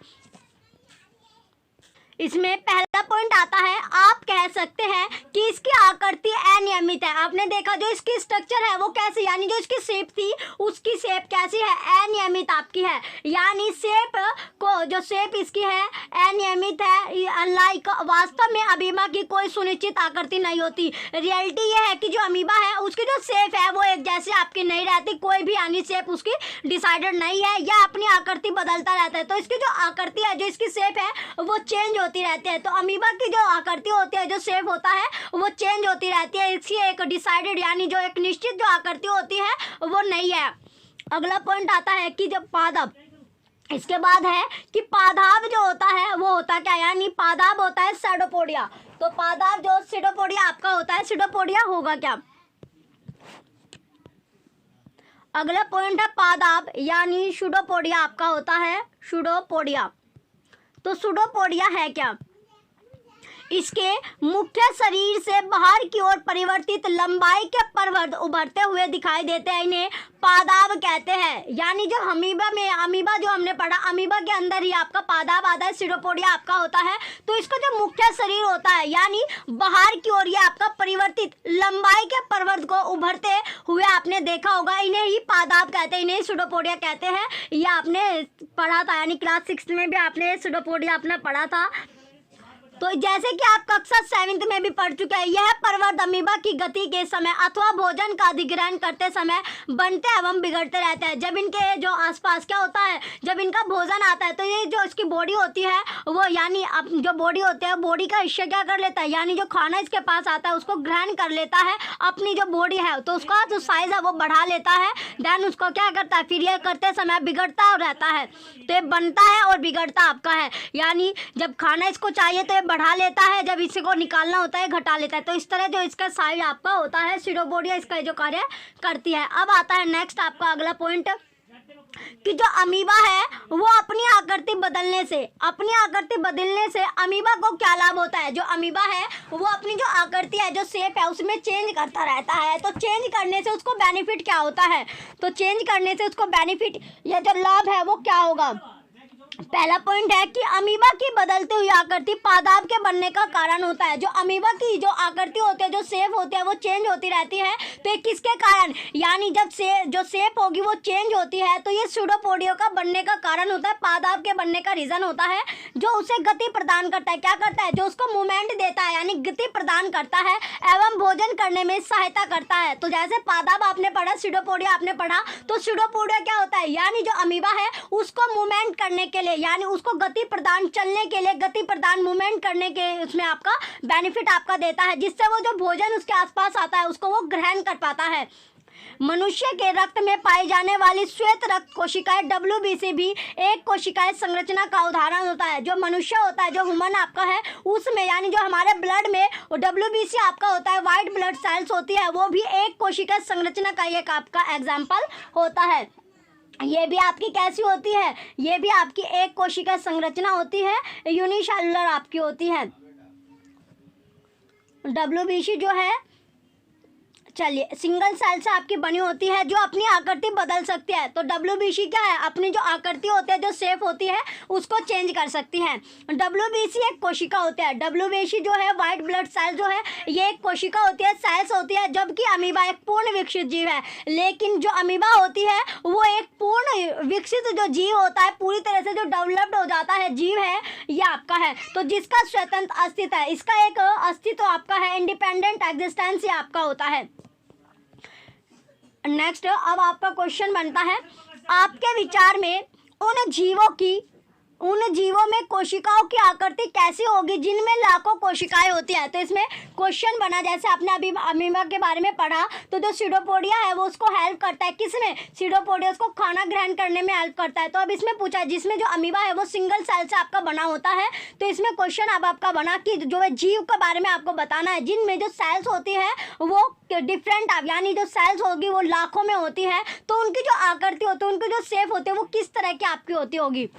इसमें पहला पॉइंट आता है, आप कह सकते हैं कि इसकी आकृति अनियमित है। आपने देखा जो इसकी स्ट्रक्चर है वो कैसी, यानी जो इसकी शेप थी उसकी शेप कैसी है, अनियमित आपकी है। यानी शेप को, जो शेप इसकी है अनियमित है। अनलाइक, वास्तव में अमीबा की कोई सुनिश्चित आकृति नहीं होती। रियलिटी ये है कि जो अमीबा है उसकी जो शेप है वो एक जैसी आपकी नहीं रहती, कोई भी यानी शेप उसकी डिसाइडेड नहीं है, या अपनी आकृति बदलता रहता है। तो इसकी जो आकृति है, जो इसकी शेप है वो चेंज होती रहती है। तो अमीबा की जो आकृति होती है, जो शेप होता है वो चेंज होती रहती है। इसकी एक डिसाइडेड यानी जो एक निश्चित जो आकृति होती है वो नहीं है। अगला पॉइंट आता है कि जब पादप, इसके बाद है कि पादाब जो होता है वो होता क्या, यानी पादाब होता है सीडोपोडिया। तो पादाब जो सीडोपोडिया आपका होता है, सीडोपोडिया होगा क्या। अगला पॉइंट है पादाब यानी सूडोपोडिया आपका होता है सूडोपोडिया। तो सूडोपोडिया है क्या, इसके मुख्य शरीर से बाहर की ओर परिवर्तित लंबाई के पर्वत उभरते हुए दिखाई देते हैं, इन्हें पादाब कहते हैं। यानी जो अमीबा में, अमीबा जो हमने पढ़ा, अमीबा के अंदर ही आपका पादाब आता है, सीडोपोडिया आपका होता है। तो इसका जो मुख्य शरीर होता है यानी बाहर की ओर ये आपका परिवर्तित लंबाई के पर्वत को उभरते हुए आपने देखा होगा, इन्हें ही पादाब कहते हैं, इन्हें सीडोपोडिया कहते हैं। ये आपने पढ़ा था, यानी क्लास 6 में भी आपने सीडोपोडिया अपना पढ़ा था। तो जैसे कि आप कक्षा 7th में भी पढ़ चुके हैं, यह पर्वत अमीबा की गति के समय अथवा भोजन का अधिग्रहण करते समय बनते एवं बिगड़ते रहते हैं। जब इनके जो आसपास क्या होता है, जब इनका भोजन आता है तो ये जो इसकी बॉडी होती है वो, यानी अब जो बॉडी होती है, बॉडी का हिस्सा क्या कर लेता है, यानी जो खाना इसके पास आता है उसको ग्रहण कर लेता है अपनी जो बॉडी है, तो उसका जो साइज है वो बढ़ा लेता है। देन उसको क्या करता है, फिर ये करते समय बिगड़ता रहता है। तो ये बनता है और बिगड़ता आपका है, यानी जब खाना इसको चाहिए तो बढ़ा लेता है, जब इसी को निकालना होता है घटा लेता है। तो इस तरह जो इसका साइज आपका होता है, सीडोपोडिया इसका जो कार्य करती है। अब आता है नेक्स्ट आपका अगला पॉइंट कि जो अमीबा है वो अपनी आकृति बदलने से, अपनी आकृति बदलने से अमीबा को क्या लाभ होता है। जो अमीबा है वो अपनी जो आकृति है, जो शेप है उसमें चेंज करता रहता है। तो चेंज करने से उसको बेनिफिट क्या होता है, तो चेंज करने से उसको बेनिफिट या जो लाभ है वो क्या होगा। पहला पॉइंट है कि अमीबा की बदलती हुई आकृति पादाब के बनने का कारण होता है। जो अमीबा की जो आकृति होती है, जो शेप होती है वो चेंज होती रहती है। तो ये किसके कारण, यानी जब जो शेप होगी वो चेंज होती है तो ये सूडोपोडिया का बनने का कारण होता है, पादाब के बनने का रीजन होता है। जो उसे गति प्रदान करता है, क्या करता है, जो उसको मूवमेंट देता है यानी गति प्रदान करता है एवं भोजन करने में सहायता करता है। तो जैसे पादाब आपने पढ़ा, सूडोपोडिया आपने पढ़ा, तो सूडोपोडिया क्या होता है, यानी जो अमीबा है उसको मूवमेंट करने के लिए, यानी उसको गति प्रदान, चलने के लिए गति प्रदान, मूवमेंट करने के उसमें आपका बेनिफिट आपका देता है, जिससे वो जो भोजन उसके आसपास आता है उसको वो ग्रहण कर पाता है। मनुष्य के रक्त में पाई जाने वाली श्वेत रक्त कोशिकाएं WBC भी एक कोशिकाएं संरचना का उदाहरण होता है। जो मनुष्य होता है, जो ह्यूमन आपका है, उसमें यानी जो हमारे ब्लड में WBC आपका होता है, व्हाइट ब्लड सेल्स होती है, वो भी एक कोशिका संरचना का एक आपका एग्जाम्पल होता है। ये भी आपकी कैसी होती है, ये भी आपकी एक कोशिका संरचना होती है, यूनिसेलुलर आपकी होती है। WBC जो है, चलिए, सिंगल सेल से आपकी बनी होती है, जो अपनी आकृति बदल सकती है। तो WBC क्या है, अपनी जो आकृति होती है, जो शेप होती है, उसको चेंज कर सकती है। WBC एक कोशिका होता है। WBC जो है, वाइट ब्लड सेल जो है, ये एक कोशिका होती है, सेल्स होती है। जबकि अमीबा एक पूर्ण विकसित जीव है। लेकिन जो अमीबा होती है वो एक पूर्ण विकसित जो जीव होता है, पूरी तरह से जो डेवलप्ड हो जाता है जीव है, ये आपका है। तो जिसका स्वतंत्र अस्तित्व है, इसका एक अस्तित्व आपका है, इंडिपेंडेंट एग्जिस्टेंस ये आपका होता है। नेक्स्ट, अब आपका क्वेश्चन बनता है, आपके विचार में उन जीवों में कोशिकाओं की आकृति कैसी होगी जिनमें लाखों कोशिकाएं होती है। तो इसमें क्वेश्चन बना, जैसे आपने अभी अमीबा के बारे में पढ़ा, तो जो सीडोपोडिया है वो उसको हेल्प करता है, किसमें, सीडोपोडिया उसको खाना ग्रहण करने में हेल्प करता है। तो अब इसमें पूछा, जिसमें जो अमीबा है वो सिंगल सेल से आपका बना होता है। तो इसमें क्वेश्चन अब आपका बना कि जो है जीव के बारे में आपको बताना है, जिनमें जो सेल्स होती है वो डिफरेंट, यानी जो सेल्स होगी वो लाखों में होती है। तो उनकी जो आकृति होती है, उनकी जो शेप होती है, वो किस तरह की आपकी होती होगी।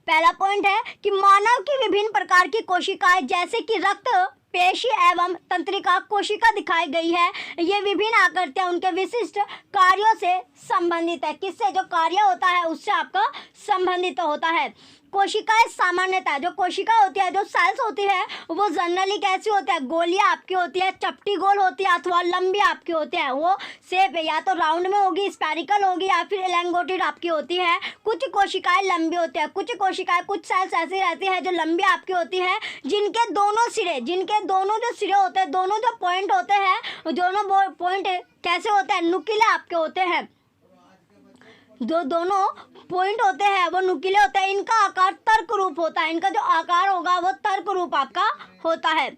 पहला पॉइंट है कि मानव की विभिन्न प्रकार की कोशिकाएं, जैसे कि रक्त, पेशी एवं तंत्रिका कोशिका दिखाई गई है। ये विभिन्न आकृतियां उनके विशिष्ट कार्यों से संबंधित है। किससे, जो कार्य होता है उससे आपका संबंधित होता है। कोशिकाएं सामान्यतः, जो कोशिका होती है, जो सेल्स होती है, वो जनरली कैसी होती है, गोलियां आपकी होती है, चपटी गोल होती है अथवा लंबी आपकी होती है। वो शेप या तो राउंड में होगी, स्पेरिकल होगी, या फिर एलेंगोटेड आपकी होती है। कुछ कोशिकाएं लंबी होती है, कुछ सेल्स ऐसी रहती है जो लंबी आपकी होती है, जिनके दोनों जो सिरे होते हैं, दोनों जो पॉइंट होते हैं, दोनों पॉइंट कैसे होते हैं, नुकीले आपके होते हैं। जो दोनों पॉइंट होते हैं वो नुकीले होते हैं। इनका आकार तर्क रूप होता है, इनका जो आकार होगा वो तर्क रूप आपका होता है।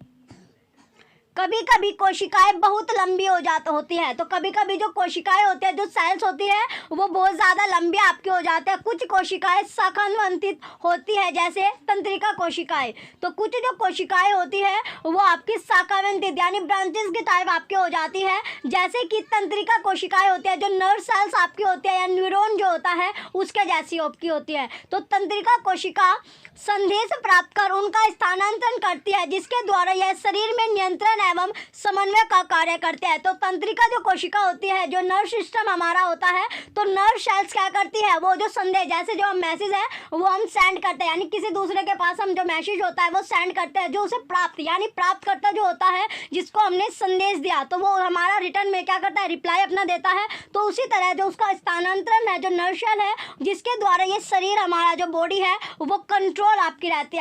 कभी कभी कोशिकाएं बहुत लंबी होती है। तो कभी कभी जो कोशिकाएं होती है, जो सेल्स होती है, वो बहुत ज़्यादा लंबी आपकी हो जाते हैं। कुछ कोशिकाएं शाखान्वित होती है, जैसे तंत्रिका कोशिकाएं। तो कुछ जो कोशिकाएं होती है वो आपकी शाखान्वित यानी ब्रांचेस की टाइप आपकी हो जाती है, जैसे कि तंत्रिका कोशिकाएं होती है, जो नर्व सेल्स आपकी होती है या न्यूरॉन जो होता है उसके जैसी आपकी होती है। तो तंत्रिका कोशिका संदेश प्राप्त कर उनका स्थानांतरण करती है, जिसके द्वारा यह शरीर में नियंत्रण एवं समन्वय का कार्य करते हैं। तो तंत्रिका जो कोशिका होती है, जो नर्व सिस्टम हमारा होता है, तो नर्व सेल्स क्या करती है, वो जो संदेश, जैसे जो हम मैसेज है वो हम सेंड करते हैं, यानी किसी दूसरे के पास हम जो मैसेज होता है वो सेंड करते हैं, जो उसे प्राप्त करता जो होता है, जिसको हमने संदेश दिया, तो वो हमारा रिटर्न में क्या करता है, रिप्लाई अपना देता है। तो उसी तरह जो उसका स्थानांतरण है, जो नर्व सेल है, जिसके द्वारा ये शरीर हमारा जो बॉडी है वो कंट्रोल आपकी रहती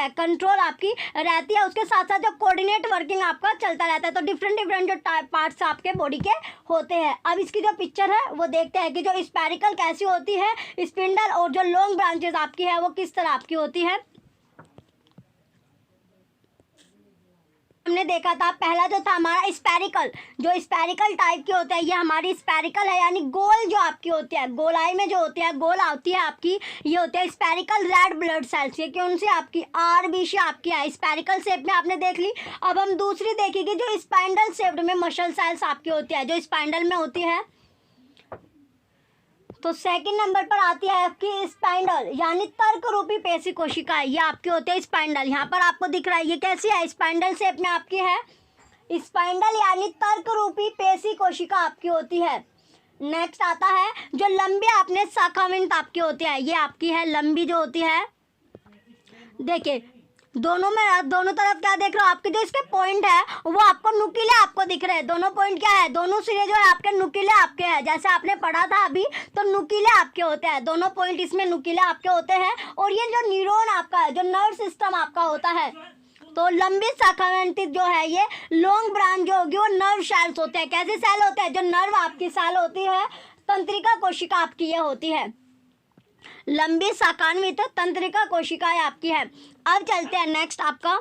है, उसके साथ साथ जो कोऑर्डिनेट वर्किंग आपका चलता रहता है। तो डिफरेंट जो पार्ट्स आपके बॉडी के होते हैं। अब इसकी जो पिक्चर है वो देखते हैं कि जो स्पेरिकल कैसी होती है, स्पिंडल, और जो लॉन्ग ब्रांचेस आपकी है वो किस तरह आपकी होती है। हमने देखा था पहला जो था हमारा स्पेरिकल, जो स्पेरिकल टाइप की होता है, ये हमारी स्पेरिकल है, यानी गोल जो आपकी होती है, गोलाई में जो होती है, गोल आती है आपकी, ये होती है स्पेरिकल रेड ब्लड सेल्स। ये कौन सी आपकी, RBC आपकी है, स्पेरिकल शेप में आपने देख ली। अब हम दूसरी देखेंगे जो स्पाइंडल शेप्ड में मसल सेल्स आपकी होती है, जो स्पाइंडल में होती है। तो सेकंड नंबर पर आती है आपकी स्पाइंडल, यानी तर्क रूपी पेशी कोशिकाएं, ये आपकी होती है स्पाइंडल। यहाँ पर आपको दिख रहा है ये कैसी है, स्पाइंडल शेप में आपकी है। स्पाइंडल यानी तर्क रूपी पेशी कोशिका आपकी होती है। नेक्स्ट आता है जो लंबी आपने शाखान्वित आपकी होती है, ये आपकी है लंबी जो होती है। देखिए दोनों तरफ क्या देख रहे हो, आपके जो इसके पॉइंट है वो आपको नुकीले आपको दिख रहे हैं। दोनों पॉइंट क्या है, दोनों सिरे जो है आपके नुकीले आपके हैं, जैसे आपने पढ़ा था अभी, तो नुकीले आपके होते हैं, दोनों पॉइंट इसमें नुकीले आपके होते हैं। और ये जो न्यूरॉन आपका है, जो नर्व सिस्टम आपका होता है, तो लंबी शाखान्वित जो है ये लॉन्ग ब्रांच जो होगी वो नर्व सेल्स होते हैं। कैसे सेल होते हैं, जो नर्व आपकी सेल होती है, तंत्रिका कोशिका आपकी ये होती है, लंबी शाखान्वित तंत्रिका कोशिकाएं आपकी है। अब चलते हैं नेक्स्ट आपका।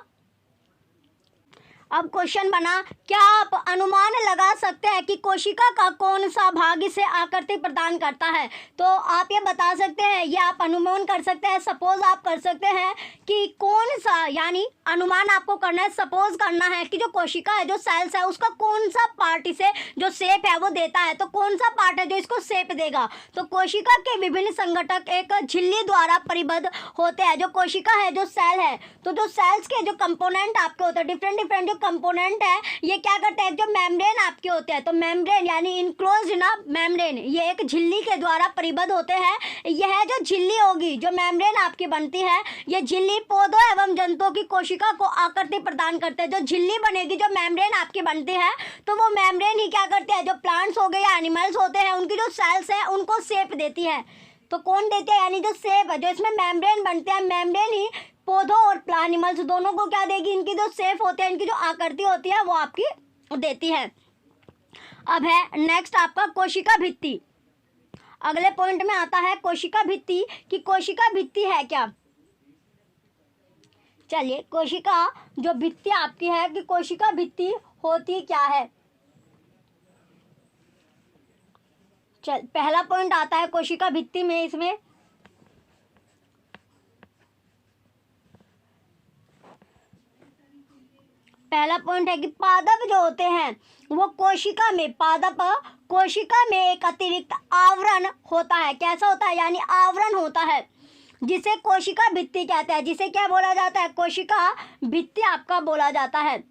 अब क्वेश्चन बना, क्या आप अनुमान लगा सकते हैं कि कोशिका का कौन सा भाग इसे आकृति प्रदान करता है। तो आप ये बता सकते हैं, ये आप अनुमान कर सकते हैं, सपोज आप कर सकते हैं कि कौन सा, यानी अनुमान आपको करना है, सपोज करना है कि जो कोशिका है, जो सेल्स है, उसका कौन सा पार्ट इसे जो शेप है वो देता है। तो कौन सा पार्ट है जो इसको शेप देगा। तो कोशिका के विभिन्न संगठक एक झिल्ली द्वारा परिबद्ध होते हैं। जो कोशिका है, जो सेल है, तो जो सेल्स के जो कंपोनेंट आपके होते हैं, डिफरेंट जो कंपोनेंट है ये क्या करते हैं, जो मेम्ब्रेन आपके होते हैं, तो मेम्ब्रेन यानी इनक्लोज्ड ना मेम्ब्रेन, ये एक झिल्ली के द्वारा परिबद्ध होते हैं। यह जो झिल्ली होगी, जो मेम्ब्रेन आपकी बनती है, ये झिल्ली पौधों एवं जंतुओं की कोशिका को आकृति प्रदान करते हैं। जो झिल्ली बनेगी, जो मेम्ब्रेन आपकी बनती है, तो वो मेम्ब्रेन ही क्या करते हैं, जो प्लांट्स हो गए या एनिमल्स होते हैं उनकी जो सेल्स है उनको शेप देती है। तो कौन देती है, यानी जो शेप है, जो इसमें मेम्ब्रेन बनते हैं, मेम्ब्रेन ही पौधों और एनिमल्स दोनों को क्या देगी, इनकी जो शेप होते हैं, इनकी जो आकृति होती है वो आपकी देती है। अब है नेक्स्ट आपका कोशिका भित्ति। अगले पॉइंट में आता है कोशिका भित्ति, कि कोशिका भित्ति है क्या। चलिए, कोशिका जो भित्ति आपकी है, कि कोशिका भित्ति होती क्या है। चल, पहला पॉइंट आता है कोशिका भित्ति में, इसमें पहला पॉइंट है कि पादप जो होते हैं वो कोशिका में, पादप कोशिका में एक अतिरिक्त आवरण होता है। कैसा होता है, यानी आवरण होता है, जिसे कोशिका भित्ति कहते हैं। जिसे क्या बोला जाता है, कोशिका भित्ति आपका बोला जाता है।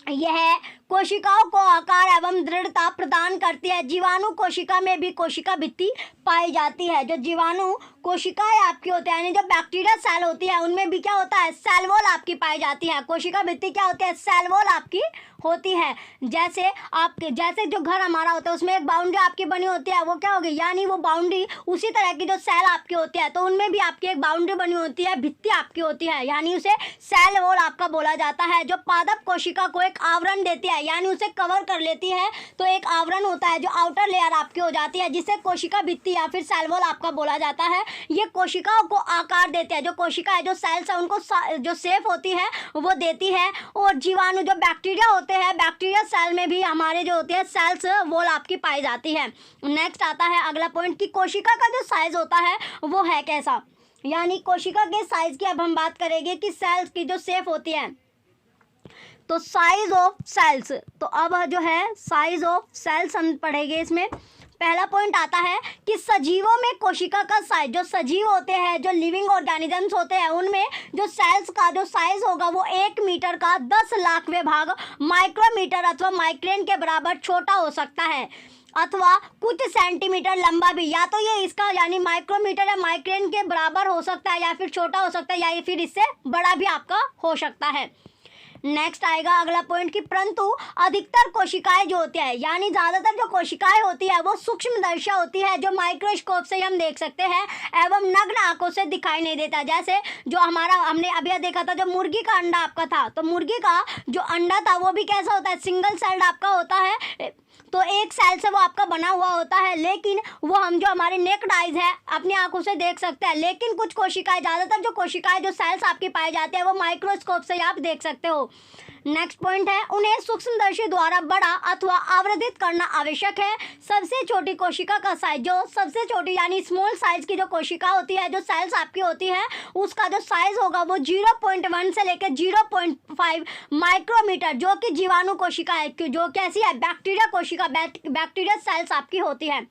यह कोशिकाओं को आकार एवं दृढ़ता प्रदान करती है। जीवाणु कोशिका में भी कोशिका भित्ति पाई जाती है। जो जीवाणु कोशिकाएं आपकी होती है, यानी जो बैक्टीरिया सेल होती है, उनमें भी क्या होता है, सेल वॉल आपकी पाई जाती है। कोशिका भित्ति क्या होती है, सेल वॉल आपकी होती है। जैसे जो घर हमारा होता है उसमें एक बाउंड्री आपकी बनी होती है, वो क्या होगी, यानी वो बाउंड्री उसी तरह की जो सेल आपकी होती है, तो उनमें भी आपकी एक बाउंड्री बनी होती है, भित्ति आपकी होती है, यानी उसे सेल वॉल आपका बोला जाता है। जो पादप कोशिका को एक आवरण देती है, यानी उसे कवर कर लेती है, तो एक आवरण होता है जो आउटर लेयर आपकी हो जाती है, जिसे कोशिका भित्ति या फिर सेल वॉल आपका बोला जाता है। ये कोशिकाओं को आकार देते हैं, जो कोशिका है, जो सेल्स है, उनको जो शेप होती है वो देती है। और जीवाणु जो बैक्टीरिया होते हैं, बैक्टीरिया सेल में भी हमारे जो होते हैं सेल्स वॉल आपकी पाई जाती है। नेक्स्ट आता है अगला पॉइंट, कि कोशिका का जो साइज होता है वो है कैसा, यानी कोशिका के साइज की अब हम बात करेंगे कि सेल्स की जो शेप होती है, तो साइज ऑफ सेल्स। तो अब जो है साइज ऑफ सेल्स हम पढ़ेंगे। इसमें पहला पॉइंट आता है कि सजीवों में कोशिका का साइज, जो सजीव होते हैं, जो लिविंग ऑर्गेनिजम्स होते हैं, उनमें जो सेल्स का जो साइज होगा वो 1 मीटर का 10 लाखवें भाग माइक्रोमीटर अथवा माइक्रेन के बराबर छोटा हो सकता है, अथवा कुछ सेंटीमीटर लंबा भी। या तो ये इसका यानी माइक्रोमीटर या माइक्रेन के बराबर हो सकता है, या फिर छोटा हो सकता है, या फिर इससे बड़ा भी आपका हो सकता है। नेक्स्ट आएगा अगला पॉइंट, कि परंतु अधिकतर कोशिकाएं जो होती है, यानी ज़्यादातर जो कोशिकाएं होती है वो सूक्ष्मदर्शी होती है, जो माइक्रोस्कोप से हम देख सकते हैं एवं नग्न आंखों से दिखाई नहीं देता। जैसे जो हमने अभी देखा था, जो मुर्गी का अंडा आपका था, तो मुर्गी का जो अंडा था वो भी कैसा होता है, सिंगल सेल्ड आपका होता है, तो एक सेल से वो आपका बना हुआ होता है, लेकिन वो हम जो हमारे नेक्ड आइज है अपनी आंखों से देख सकते हैं। लेकिन कुछ कोशिकाएं, ज़्यादातर जो कोशिकाएं जो सेल्स आपकी पाई जाती है वो माइक्रोस्कोप से आप देख सकते हो। नेक्स्ट पॉइंट है, उन्हें सूक्ष्मदर्शी द्वारा बड़ा अथवा आवृत्त करना आवश्यक है। सबसे छोटी कोशिका का साइज, जो सबसे छोटी यानी स्मॉल साइज की जो कोशिका होती है, जो सेल्स आपकी होती है, उसका जो साइज होगा वो 0.1 से लेकर 0.5 माइक्रोमीटर, जो कि जीवाणु कोशिका है, जो कैसी है, बैक्टीरिया कोशिका, बैक्टीरिया सेल्स आपकी होती है।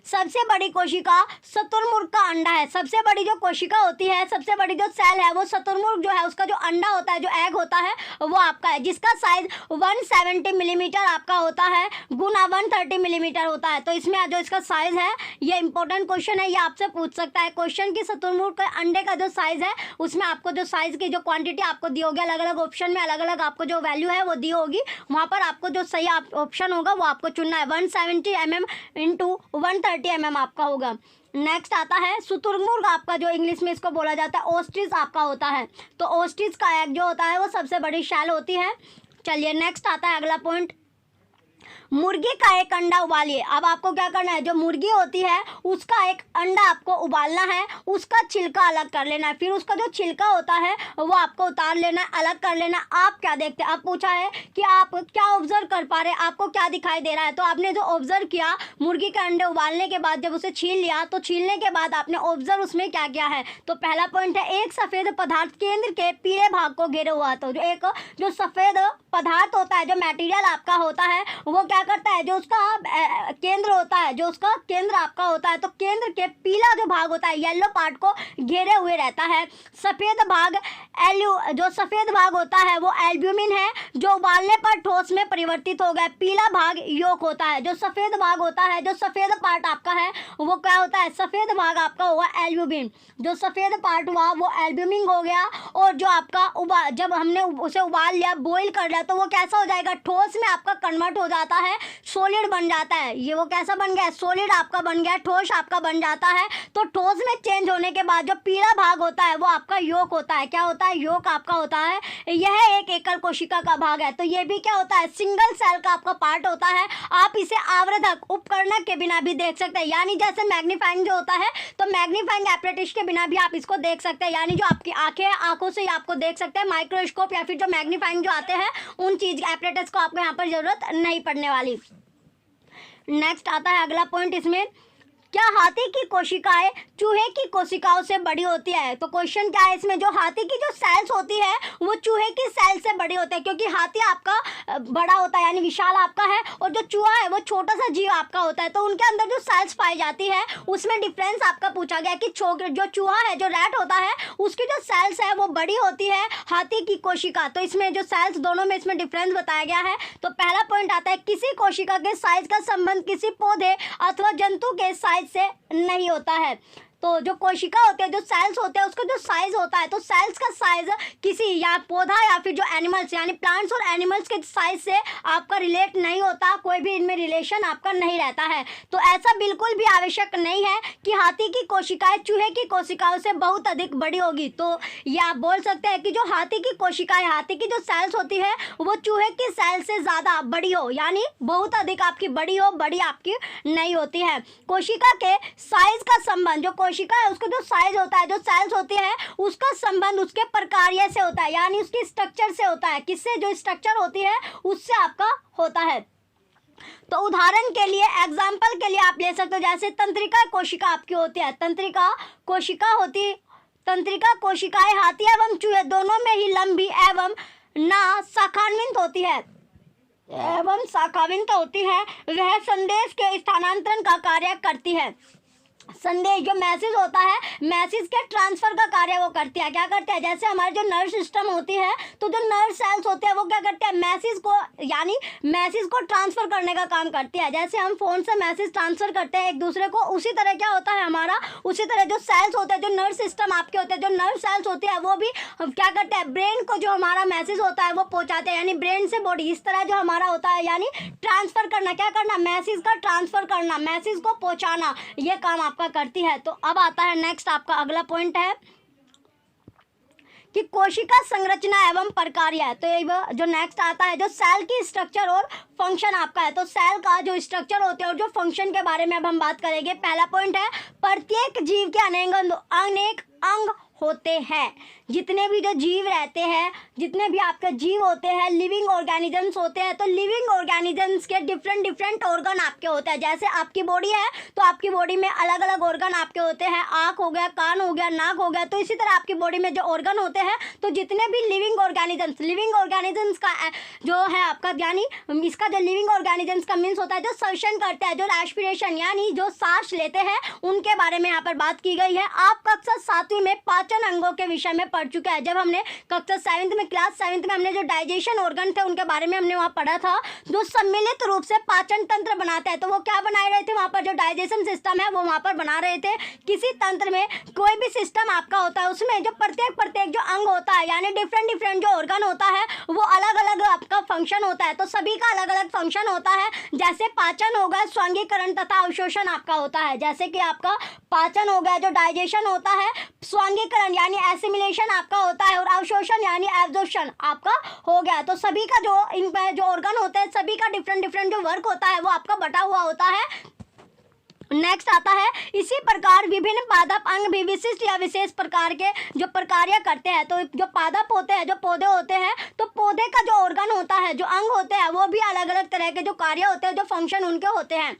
सबसे बड़ी कोशिका शुतुरमुर्ग का अंडा है। सबसे बड़ी जो कोशिका होती है, सबसे बड़ी जो सेल है, वो शुतुरमुर्ग जो है उसका जो अंडा होता है, जो एग होता है, वो आपका है, जिसका साइज 170 मिलीमीटर आपका होता है गुना 130 मिलीमीटर होता है। तो इसमें जो इसका साइज है, ये इंपॉर्टेंट क्वेश्चन है, ये आपसे पूछ सकता है क्वेश्चन की शुतुरमुर्ग के अंडे का जो साइज है, उसमें आपको जो साइज की जो क्वांटिटी आपको दी होगी, अलग अलग ऑप्शन में अलग अलग आपको जो वैल्यू है वो दी होगी, वहाँ पर आपको जो सही ऑप्शन होगा वो आपको चुनना है। 170 mm इंटू 130 mm आपका होगा। नेक्स्ट आता है शुतुरमुर्ग, आपका जो इंग्लिश में इसको बोला जाता है ऑस्ट्रिच आपका होता है। तो ऑस्ट्रिच का एग जो होता है वो सबसे बड़ी शैल होती है। चलिए नेक्स्ट आता है अगला पॉइंट, मुर्गी का एक अंडा उबालिए। अब आपको क्या करना है, जो मुर्गी होती है उसका एक अंडा आपको उबालना है, उसका छिलका अलग कर लेना है, फिर उसका जो छिलका होता है वो आपको उतार लेना है, अलग कर लेना। आप क्या देखते हैं, अब पूछा है कि आप क्या ऑब्जर्व कर पा रहे हैं, आपको क्या दिखाई दे रहा है। तो आपने जो ऑब्जर्व किया, मुर्गी के अंडे उबालने के बाद जब उसे छील लिया, तो छीलने के बाद आपने ऑब्जर्व उसमें क्या किया है। तो पहला पॉइंट है, एक सफ़ेद पदार्थ केंद्र के पीले भाग को घेरे हुआ। तो जो एक जो सफ़ेद पदार्थ होता है, जो मटेरियल आपका होता है, वो क्या क्या करता है, जो उसका केंद्र होता है, जो उसका केंद्र आपका होता है, तो केंद्र के पीला जो भाग होता है, येलो पार्ट को घेरे हुए रहता है। सफ़ेद भाग जो सफ़ेद भाग होता है वो एल्ब्यूमिन है, जो उबालने पर ठोस में परिवर्तित हो गया। पीला भाग योक होता है। जो सफ़ेद भाग होता है, जो सफ़ेद पार्ट आपका है वो क्या होता है, सफ़ेद भाग आपका हुआ एल्ब्यूमिन। जो सफ़ेद पार्ट हुआ वो एल्ब्यूमिन हो गया। और जो आपका जब हमने उसे उबाल लिया, बॉईल कर लिया, तो वो कैसा हो जाएगा, ठोस में आपका कन्वर्ट हो जाता है, सॉलिड बन जाता है। ये वो कैसा बन गया, सॉलिड आपका बन गया, ठोस आपका बन जाता है। तो ठोस में चेंज होने के बाद जो पीला भाग होता है वो आपका योक होता है। क्या होता है, योक आपका होता है। यह एक एकल कोशिका का भाग है। तो ये भी क्या होता है, सिंगल सेल का आपका पार्ट होता है। आप इसे आवर्धक उपकरण के बिना भी देख सकते हैं, यानी जैसे मैग्नीफाइंग जो होता है, तो मैग्नीफाइंग एपरेटस के बिना भी आप इसको देख सकते हैं, यानी जो आपकी आंखें हैं, आंखों से ही आपको देख सकते हैं। माइक्रोस्कोप या फिर जो मैग्नीफाइंग जो आते हैं, उन चीज एपरेटस को आपको यहाँ पर जरूरत नहीं पड़ने वाली। नेक्स्ट आता है अगला पॉइंट इसमें, क्या हाथी की कोशिकाएं चूहे की कोशिकाओं से बड़ी होती है। तो क्वेश्चन क्या है इसमें, जो हाथी की जो सेल्स होती है वो चूहे की सेल से बड़ी होती है, क्योंकि हाथी आपका बड़ा होता है यानी विशाल आपका है, और जो चूहा है वो छोटा सा जीव आपका होता है। तो उनके अंदर जो सेल्स पाई जाती है उसमें डिफरेंस आपका पूछा गया कि जो चूहा है, जो रैट होता है, उसकी जो सेल्स है वो बड़ी होती है हाथी की कोशिका। तो इसमें जो सेल्स दोनों में इसमें डिफरेंस बताया गया है। तो पहला पॉइंट आता है, किसी कोशिका के साइज का संबंध किसी पौधे अथवा जंतु के साइज से नहीं होता है। तो जो कोशिका होती है, जो सेल्स होते हैं, उसका जो साइज होता है, तो सेल्स का साइज किसी या पौधा या फिर जो एनिमल्स यानी प्लांट्स और एनिमल्स के साइज से आपका रिलेट नहीं होता, कोई भी इनमें रिलेशन आपका नहीं रहता है। तो ऐसा बिल्कुल भी आवश्यक नहीं है कि हाथी की कोशिकाएं चूहे की कोशिकाओं से बहुत अधिक बड़ी होगी। तो ये आप बोल सकते हैं कि जो हाथी की कोशिकाएं, हाथी की जो सेल्स होती है वो चूहे की सेल से ज़्यादा बड़ी हो, यानी बहुत अधिक आपकी बड़ी हो, बड़ी आपकी नहीं होती है। कोशिका के साइज का संबंध, जो कोशिका है उसका जो साइज होता है, जो सेल्स होती है, उसका संबंध उसके प्रकार्य से होता है, यानी उसकी स्ट्रक्चर से होता है। किससे, जो स्ट्रक्चर होती है उससे आपका होता है। तो उदाहरण के लिए, एग्जाम्पल के लिए आप ले सकते हो, जैसे तंत्रिका कोशिका आपकी होती है, तंत्रिका कोशिकाएं हाथी एवं चूहे दोनों में ही लंबी एवं शाखान्वित होती है वह संदेश के स्थानांतरण का कार्य करती है। संदेश जो मैसेज होता है, मैसेज के ट्रांसफर का कार्य वो करती है। क्या करते हैं, जैसे हमारे जो नर्व सिस्टम होती है, तो जो नर्व सेल्स होते हैं वो क्या करते हैं, मैसेज को यानी मैसेज को ट्रांसफर करने का काम करती है। जैसे हम फोन से मैसेज ट्रांसफर करते हैं एक दूसरे को, उसी तरह क्या होता है हमारा, उसी तरह जो सेल्स होते हैं, जो नर्व सिस्टम आपके होते हैं, जो नर्व सेल्स होती है वो भी क्या करते हैं, ब्रेन को जो हमारा मैसेज होता है वो पहुंचाते हैं, यानी ब्रेन से बॉडी, इस तरह जो हमारा होता है, यानी ट्रांसफर करना, क्या करना, मैसेज का ट्रांसफर करना, मैसेज को पहुंचाना, ये काम आपका करती है। तो अब आता है नेक्स्ट आपका अगला पॉइंट है कि कोशिका संरचना एवं प्रकार्य। तो ये जो नेक्स्ट आता है, जो सेल की स्ट्रक्चर और फंक्शन आपका है। तो सेल का जो स्ट्रक्चर होते हैं और जो फंक्शन के बारे में अब हम बात करेंगे। पहला पॉइंट है, प्रत्येक जीव के अनेक अंग होते हैं। जितने भी जो जीव रहते हैं, जितने भी आपके जीव होते हैं, लिविंग ऑर्गेनिजम्स होते हैं, तो लिविंग ऑर्गेनिजम्स के डिफरेंट ऑर्गन आपके होते हैं। जैसे आपकी बॉडी है तो आपकी बॉडी में अलग अलग ऑर्गन आपके होते हैं, आँख हो गया, कान हो गया, नाक हो गया। तो इसी तरह आपकी बॉडी में जो ऑर्गन होते हैं, तो जितने भी लिविंग ऑर्गेनिजम्स का जो है आपका, यानी इसका जो लिविंग ऑर्गेनिजम्स का मीन्स होता है जो श्वसन करते हैं, जो रेस्पिरेशन यानी जो सांस लेते हैं, उनके बारे में यहाँ पर बात की गई है। आप कक्षा 7वीं में पाचन अंगों के विषय में पढ़ चुके हैं। जब हमने कक्षा 7th में, क्लास 7th में हमने जो डाइजेशन ऑर्गन थे उनके बारे में हमने वहाँ पढ़ा था, जो सम्मिलित रूप से पाचन तंत्र बनाते हैं। तो वो क्या बना रहे थे, वहाँ पर जो डाइजेशन सिस्टम है वो वहाँ पर बना रहे थे। किसी तंत्र में कोई भी सिस्टम आपका होता है, उसमें जो प्रत्येक जो अंग होता है, यानी डिफरेंट जो ऑर्गन होता है, वो अलग अलग आपका फंक्शन होता है। तो सभी का अलग अलग फंक्शन होता है। जैसे पाचन होगा, स्वांगीकरण तथा अवशोषण आपका होता है। जैसे कि आपका पाचन हो गया, जो डाइजेशन होता है, स्वांगीकरण यानी एसिमिलेशन आपका होता है, और अवशोषण यानी एब्जॉर्प्शन आपका हो गया। तो सभी का जो इन पर जो ऑर्गन होते हैं, सभी का डिफरेंट जो वर्क होता है वो आपका बटा हुआ होता है। नेक्स्ट आता है, इसी प्रकार विभिन्न पादप अंग भी विशिष्ट या विशेष प्रकार के जो प्रकार्य करते हैं। तो जो पादप होते हैं, जो पौधे होते हैं, तो पौधे का जो ऑर्गन होता है, जो अंग होते हैं, वो भी अलग अलग तरह के जो कार्य होते हैं, जो फंक्शन उनके होते हैं।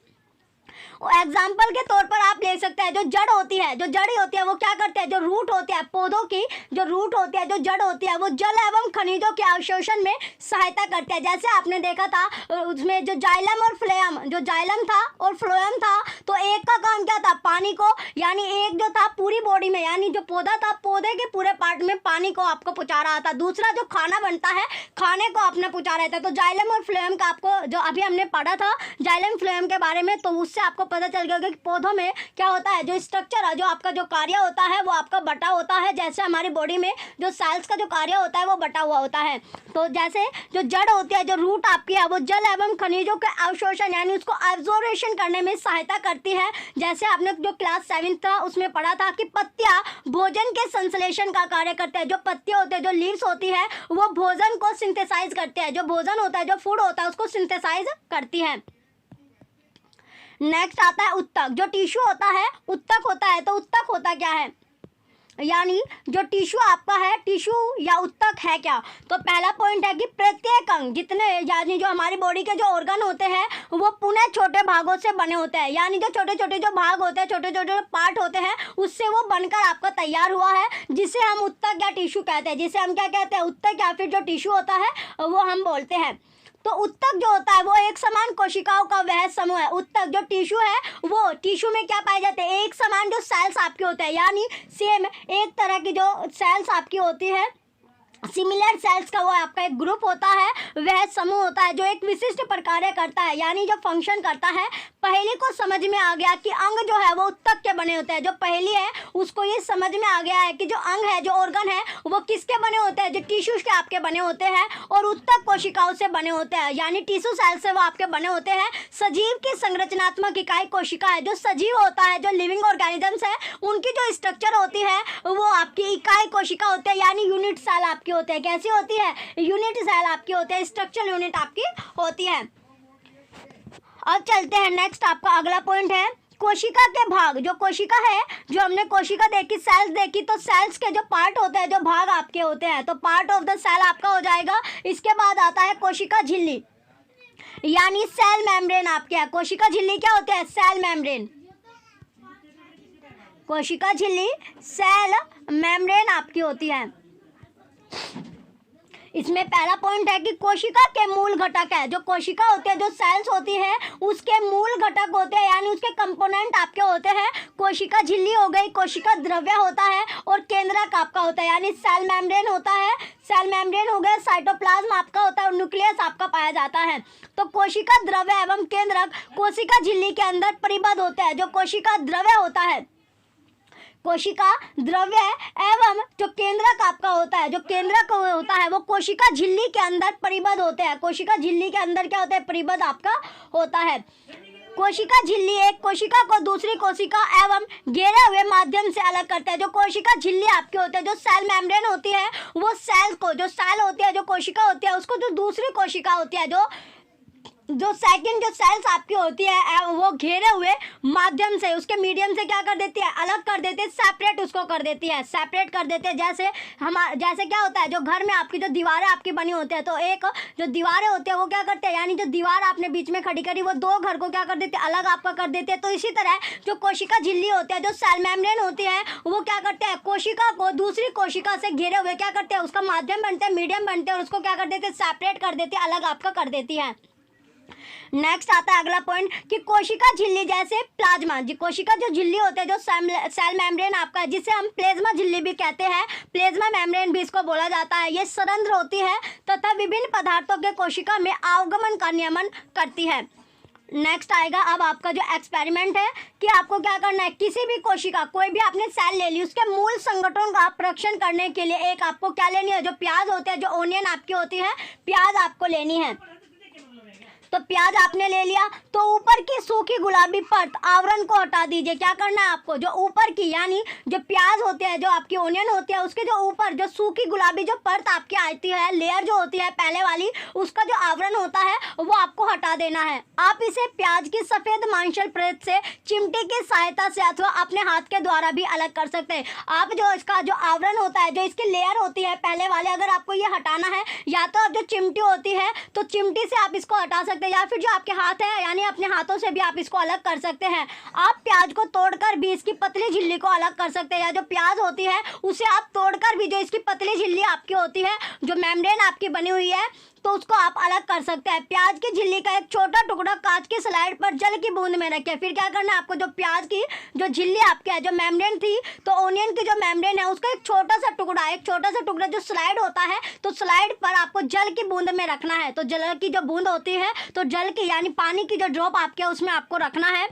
एग्जाम्पल के तौर पर आप ले सकते हैं जो जड़ होती है, जो जड़ी होती है वो क्या करते हैं, जो रूट होती है पौधों की, जो रूट होती है, जो जड़ होती है वो जल एवं खनिजों के अवशोषण में सहायता करते हैं। जैसे आपने देखा था उसमें जो जाइलम और फ्लोएम, जो जाइलम था और फ्लोएम था, तो एक का काम क्या था, पानी को, यानी एक जो था पूरी बॉडी में, यानी जो पौधा था पौधे के पूरे पार्ट में पानी को आपको पहुंचा रहा था, दूसरा जो खाना बनता है खाने को आपने पहुंचा रहा था। तो जाइलम और फ्लोएम का आपको जो अभी हमने पढ़ा था जाइलम फ्लोएम के बारे में, तो उससे आपको पता चल गया कि पौधों में क्या होता है, जो स्ट्रक्चर है, जो आपका जो कार्य होता है वो आपका बटा होता है। जैसे हमारी बॉडी में जो सेल्स का जो कार्य होता है वो बटा हुआ होता है। तो जैसे जो जड़ होती है, जो रूट आपकी है, वो जल एवं खनिजों के अवशोषण यानी उसको एब्जॉर्प्शन करने में सहायता करती है। जैसे आपने जो क्लास 7 था उसमें पढ़ा था कि पत्तियां भोजन के संश्लेषण का कार्य करते हैं। जो पत्ते होते हैं, जो लीव्स होती है, वो भोजन को सिंथेसाइज करते हैं, जो भोजन होता है, जो फूड होता है उसको सिंथेसाइज करती है। नेक्स्ट आता है उत्तक। जो टिश्यू होता है उत्तक होता है। तो उत्तक होता क्या है, यानी जो टिश्यू आपका है, टिश्यू या उत्तक है क्या। तो पहला पॉइंट है कि प्रत्येक अंग, जितने यानी जो हमारी बॉडी के जो ऑर्गन होते हैं वो पुनः छोटे भागों से बने होते हैं, यानी जो छोटे छोटे जो भाग होते हैं, छोटे छोटे पार्ट होते हैं, उससे वो बनकर आपका तैयार हुआ है, जिसे हम उत्तक या टिश्यू कहते हैं, जिसे हम क्या कहते हैं, उत्तक या फिर जो टिश्यू होता है वो हम बोलते हैं। तो उत्तक जो होता है वो एक समान कोशिकाओं का वह समूह है। उत्तक जो टिश्यू है वो टिश्यू में क्या पाए जाते हैं, एक समान जो सेल्स आपके होते हैं, यानी सेम एक तरह की जो सेल्स आपकी होती है, सिमिलर सेल्स का वो आपका एक ग्रुप होता है, वह समूह होता है जो एक विशिष्ट प्रकार करता है, यानी जो फंक्शन करता है। पहली को समझ में आ गया कि अंग जो है वो उत्तक के बने होते हैं। जो पहली है उसको ये समझ में आ गया है कि जो अंग है, जो ऑर्गन है, वो किसके बने होते हैं, जो टिश्यूज के आपके बने होते हैं और उत्तक कोशिकाओं से बने होते हैं, यानी टिश्यू सेल से वो आपके बने होते हैं। सजीव की संरचनात्मक इकाई कोशिका है। जो सजीव होता है, जो लिविंग ऑर्गेनिजम्स है, उनकी जो स्ट्रक्चर होती है वो आपकी इकाई कोशिका होती है, यानी यूनिट सेल आपकी होते हैं। कैसी होती है, यूनिट सेल आपकी होते हैं, स्ट्रक्चरल यूनिट आपकी होती है। अब चलते हैं नेक्स्ट, आपका अगला पॉइंट है कोशिका के भाग। जो कोशिका है, जो हमने कोशिका देखी, सेल्स देखी, तो सेल्स के जो पार्ट होते हैं, जो भाग आपके होते हैं, तो पार्ट ऑफ द सेल आपका हो जाएगा। इसके बाद आता है कोशिका झिल्ली, यानी सेल मेम्ब्रेन आपके है। कोशिका झिल्ली क्या होते हैं, सेल मेम्ब्रेन। कोशिका झिल्ली सेल मेम्ब्रेन आपकी होती है। इसमें पहला पॉइंट है कि कोशिका के मूल घटक है। जो कोशिका होती है, जो सेल्स होती है, उसके मूल घटक होते हैं, यानी उसके कंपोनेंट आपके होते हैं। कोशिका झिल्ली हो गई, कोशिका द्रव्य होता है और केंद्रक आपका होता है, यानी सेल मेम्ब्रेन होता है। सेल मेम्ब्रेन हो गया, साइटोप्लाज्म आपका होता है और न्यूक्लियस आपका पाया जाता है। तो कोशिका द्रव्य एवं केंद्रक कोशिका झिल्ली के अंदर परिबद्ध होते हैं। जो कोशिका द्रव्य होता है, कोशिका द्रव्य एवं जो केंद्रक आपका होता है, जो केंद्रक होता है वो कोशिका झिल्ली के अंदर परिबद्ध होते हैं। कोशिका झिल्ली के अंदर क्या होता है, परिबद्ध आपका होता है। कोशिका झिल्ली एक कोशिका को दूसरी कोशिका एवं घेरे हुए माध्यम से अलग करते हैं। जो कोशिका झिल्ली आपके होते हैं, जो सेल मेम्ब्रेन होती है, वो सेल को, जो सेल होती है, जो कोशिका होती है, उसको जो दूसरी कोशिका होती है, जो सेकंड जो सेल्स आपकी होती है, वो घेरे हुए माध्यम से, उसके मीडियम से क्या कर देती है, अलग कर देती है, सेपरेट उसको कर देती है, सेपरेट कर देते हैं। जैसे क्या होता है, जो घर में आपकी जो दीवारें आपकी बनी होती है, तो एक जो दीवारें होती है वो क्या करते हैं, यानी जो दीवार आपने बीच में खड़ी करी वो दो घर को क्या कर देते हैं, अलग आपका कर देते हैं। तो इसी तरह जो कोशिका झिल्ली होती है, जो सेल मेम्ब्रेन होती है, वो क्या करते हैं, कोशिका को दूसरी कोशिका से घेरे हुए क्या करते हैं, उसका माध्यम बनते हैं, मीडियम बनते हैं और उसको क्या कर देते हैं, सेपरेट कर देती है, अलग आपका कर देती है। नेक्स्ट आता है अगला पॉइंट कि कोशिका झिल्ली जैसे प्लाज्मा, कोशिका जो झिल्ली होते हैं, जो सेल मेम्ब्रेन आपका है, जिसे हम प्लेज्मा झिल्ली भी कहते हैं, प्लेज्मा मेम्ब्रेन भी इसको बोला जाता है। ये सरंध्र होती है तथा विभिन्न पदार्थों के कोशिका में आवागमन का नियमन करती है। नेक्स्ट आएगा अब आपका जो एक्सपेरिमेंट है कि आपको क्या करना है, किसी भी कोशिका, कोई भी आपने सेल ले ली, उसके मूल संगठन का परीक्षण करने के लिए एक आपको क्या लेनी है, जो प्याज होते हैं, जो ओनियन आपकी होती है, प्याज आपको लेनी है। तो प्याज आपने ले लिया, तो ऊपर की सूखी गुलाबी परत आवरण को हटा दीजिए। क्या करना है आपको, जो ऊपर की, यानी जो प्याज होते हैं, जो आपकी ओनियन होती है, उसके जो ऊपर जो सूखी गुलाबी जो परत आपकी आती है, लेयर जो होती है पहले वाली, उसका जो आवरण होता है वो आपको हटा देना है। आप इसे प्याज की सफेद मांसल परत से चिमटे की सहायता से अथवा अपने हाथ के द्वारा भी अलग कर सकते हैं। आप जो इसका जो आवरण होता है, जो इसकी लेयर होती है पहले वाले, अगर आपको ये हटाना है, या तो आप जो चिमटी होती है तो चिमटी से आप इसको हटा सकते सकते हैं, या फिर जो आपके हाथ है यानी अपने हाथों से भी आप इसको अलग कर सकते हैं। आप प्याज को तोड़कर भी इसकी पतली झिल्ली को अलग कर सकते हैं, या जो प्याज होती है उसे आप तोड़कर भी जो इसकी पतली झिल्ली आपकी होती है, जो मेम्ब्रेन आपकी बनी हुई है, तो उसको आप अलग कर सकते हैं। प्याज की झिल्ली का एक छोटा टुकड़ा कांच की स्लाइड पर जल की बूंद में रखें। फिर क्या करना है आपको, जो प्याज की जो झिल्ली आपके है, जो मेम्ब्रेन थी, तो ओनियन की जो मेम्ब्रेन है उसका एक छोटा सा टुकड़ा जो स्लाइड होता है, तो स्लाइड पर आपको जल की बूंद में रखना है। तो जल की जो बूंद होती है, तो जल की यानी पानी की जो ड्रॉप आपके उसमें आपको रखना है।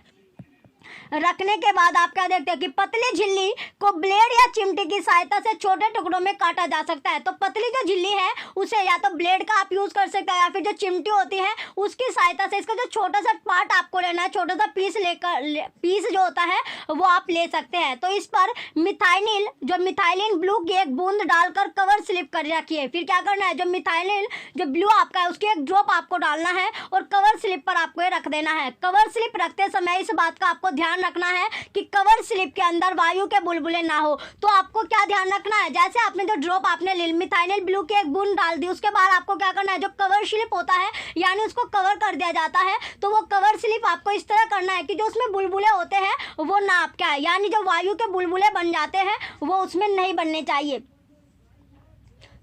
रखने के बाद आप क्या देखते हैं कि पतली झिल्ली को ब्लेड या चिमटी की सहायता से छोटे टुकड़ों में काटा जा सकता है। तो पतली जो झिल्ली है उसे या तो ब्लेड का आप यूज कर सकते हैं, या फिर जो चिमटी होती है उसकी सहायता से इसका जो छोटा सा पार्ट आपको लेना है, छोटा सा पीस जो होता है वो आप ले सकते हैं। तो इस पर मिथाइलिन ब्लू की एक बूंद डालकर कवर स्लिप कर रखिए। फिर क्या करना है, जो मिथाइलिन जो ब्लू आपका है उसकी एक ड्रॉप आपको डालना है और कवर स्लिप पर आपको ये रख देना है। कवर स्लिप रखते समय इस बात का आपको ध्यान रखना है कि कवर स्लिप के अंदर वायु के बुलबुले ना हो। तो आपको क्या ध्यान रखना है, जैसे आपने जो ड्रॉप आपने मिथाइलिन ब्लू की एक बूंद डाल दी, उसके बाद आपको क्या करना है, जो कवर स्लिप होता है यानी उसको कवर कर दिया जाता है, तो वो कवर स्लिप आपको इस तरह करना है कि जो उसमें बुलबुले होते हैं वो ना आपका है, यानी जो वायु के बुलबुले बन जाते हैं वो उसमें नहीं बनने चाहिए।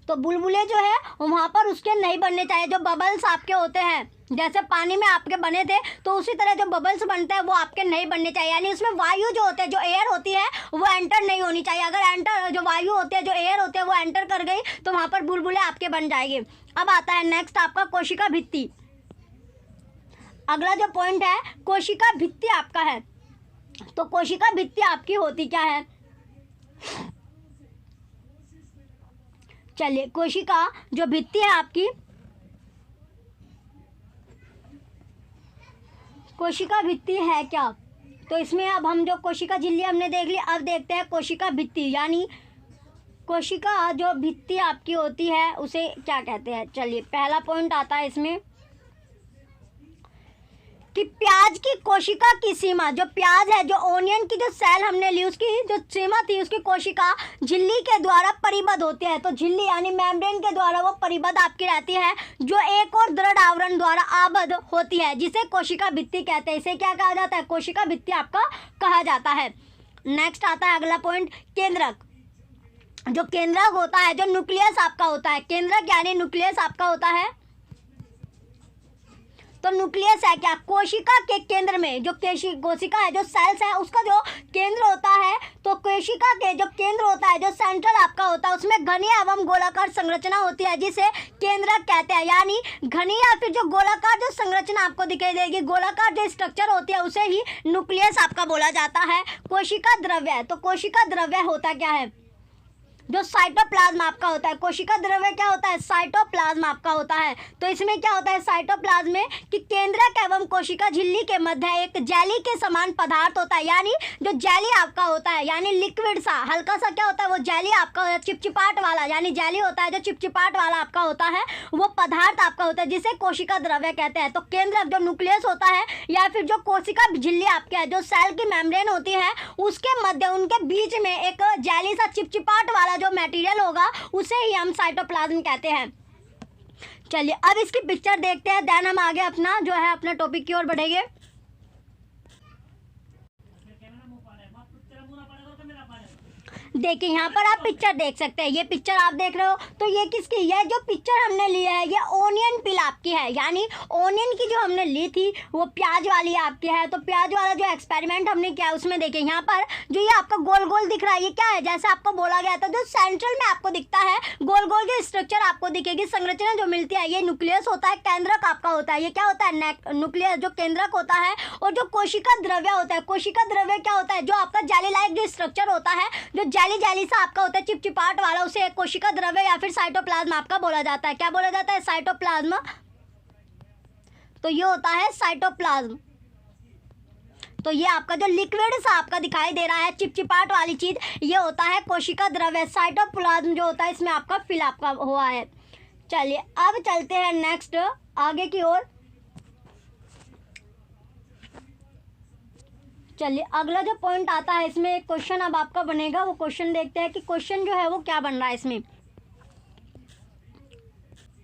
तो बुलबुले जो है वहाँ पर उसके नहीं बनने चाहिए। जो बबल्स आपके होते हैं, जैसे पानी में आपके बने थे, तो उसी तरह जो बबल्स बनते हैं वो आपके नहीं बनने चाहिए, यानी उसमें वायु जो होते हैं, जो एयर होती है वो एंटर नहीं होनी चाहिए। अगर जो वायु होती है, जो एयर होते हैं वो एंटर कर गई तो वहाँ पर बुलबुले आपके बन जाएंगे। अब आता है नेक्स्ट आपका कोशिका भित्ति। अगला जो पॉइंट है कोशिका भित्ति आपका है। तो कोशिका भित्ति आपकी होती क्या है, चलिए कोशिका जो भित्ति है आपकी, कोशिका भित्ति है क्या, तो इसमें अब हम जो कोशिका झिल्ली हमने देख ली, अब देखते हैं कोशिका भित्ति, यानी कोशिका जो भित्ति आपकी होती है उसे क्या कहते हैं। चलिए पहला पॉइंट आता है इसमें कि प्याज की कोशिका की सीमा, जो प्याज है, जो ओनियन की जो सेल हमने ली उसकी जो सीमा थी, उसकी कोशिका झिल्ली के द्वारा परिबद्ध होती है। तो झिल्ली यानी मेम्ब्रेन के द्वारा वो परिबद्ध आपकी रहती है, जो एक और दृढ़ आवरण द्वारा आबद्ध होती है, जिसे कोशिका भित्ति कहते हैं। इसे क्या कहा जाता है, कोशिका भित्ति आपका कहा जाता है। नेक्स्ट आता है अगला पॉइंट केंद्रक। जो केंद्रक होता है, जो न्यूक्लियस आपका होता है, केंद्रक यानी न्यूक्लियस आपका होता है। तो न्यूक्लियस है क्या, कोशिका के केंद्र में जो कोशिका है, जो सेल्स है, उसका जो केंद्र होता है, तो कोशिका के जो केंद्र होता है, जो सेंट्रल आपका होता है, उसमें घनी एवं गोलाकार संरचना होती है, जिसे केंद्रक कहते हैं। यानी घनी या फिर जो गोलाकार जो संरचना आपको दिखाई देगी, गोलाकार जो स्ट्रक्चर होती है, उसे ही न्यूक्लियस आपका बोला जाता है। कोशिका द्रव्य, तो कोशिका द्रव्य होता क्या है, जो साइटोप्लाज्म आपका होता है। कोशिका द्रव्य क्या होता है, साइटोप्लाज्म आपका होता है। तो इसमें क्या होता है साइटोप्लाज्म में कि केंद्रक एवं कोशिका झिल्ली के मध्य एक जेली के समान पदार्थ होता है, यानी जो जेली आपका होता है, यानी लिक्विड सा हल्का सा क्या होता है, वो जेली आपका होता है, चिपचिपाट वाला, यानी जेली होता है जो चिपचिपाट वाला आपका होता है, वो पदार्थ आपका होता है, जिसे कोशिका द्रव्य कहते हैं। तो केंद्रक जो न्यूक्लियस होता है, या फिर जो कोशिका झिल्ली आपके है, जो सेल की मेम्ब्रेन होती है, उसके मध्य उनके बीच में एक जेली सा चिपचिपाट वाला जो मटेरियल होगा उसे ही हम साइटोप्लाज्म कहते हैं। चलिए अब इसकी पिक्चर देखते हैं, देन हम आगे अपना जो है अपने टॉपिक की ओर बढ़ेंगे। देखिए यहाँ पर आप पिक्चर देख सकते हैं, ये पिक्चर आप देख रहे हो, तो ये किसकी, ये जो पिक्चर हमने ली है ये ओनियन पिल आपकी है, यानी ओनियन की जो हमने ली थी वो प्याज वाली आपकी है। तो प्याज वाला जो एक्सपेरिमेंट हमने किया उसमें देखिए यहाँ पर जो ये आपका गोल गोल दिख रहा है, ये क्या है, जैसे आपको बोला गया था, जो सेंट्रल में आपको दिखता है गोल गोल जो स्ट्रक्चर आपको दिखेगी, संरचना जो मिलती है, ये न्यूक्लियस होता है, केंद्रक आपका होता है। ये क्या होता है, न्यूक्लियस जो केंद्रक होता है। और जो कोशिका द्रव्य होता है, कोशिका द्रव्य क्या होता है, जो आपका जेली लाइक जो स्ट्रक्चर होता है, जो जेली सा आपका होता है चिपचिपाट वाला, उसे एक कोशिका द्रव्य या फिर साइटोप्लाज्म आपका बोला जाता है। क्या बोला जाता है, साइटोप्लाज्म। तो ये होता है साइटोप्लाज्म। तो ये आपका जो लिक्विड सा आपका दिखाई दे रहा है चिपचिपाट वाली चीज, ये होता है कोशिका द्रव्य। साइटोप्लाज्म जो होता है इसमें आपका फिल आपका हुआ है। चलिए अब चलते हैं नेक्स्ट आगे की ओर। चलिए अगला जो पॉइंट आता है इसमें एक क्वेश्चन अब आपका बनेगा, वो क्वेश्चन देखते हैं कि क्वेश्चन जो है वो क्या बन रहा है इसमें।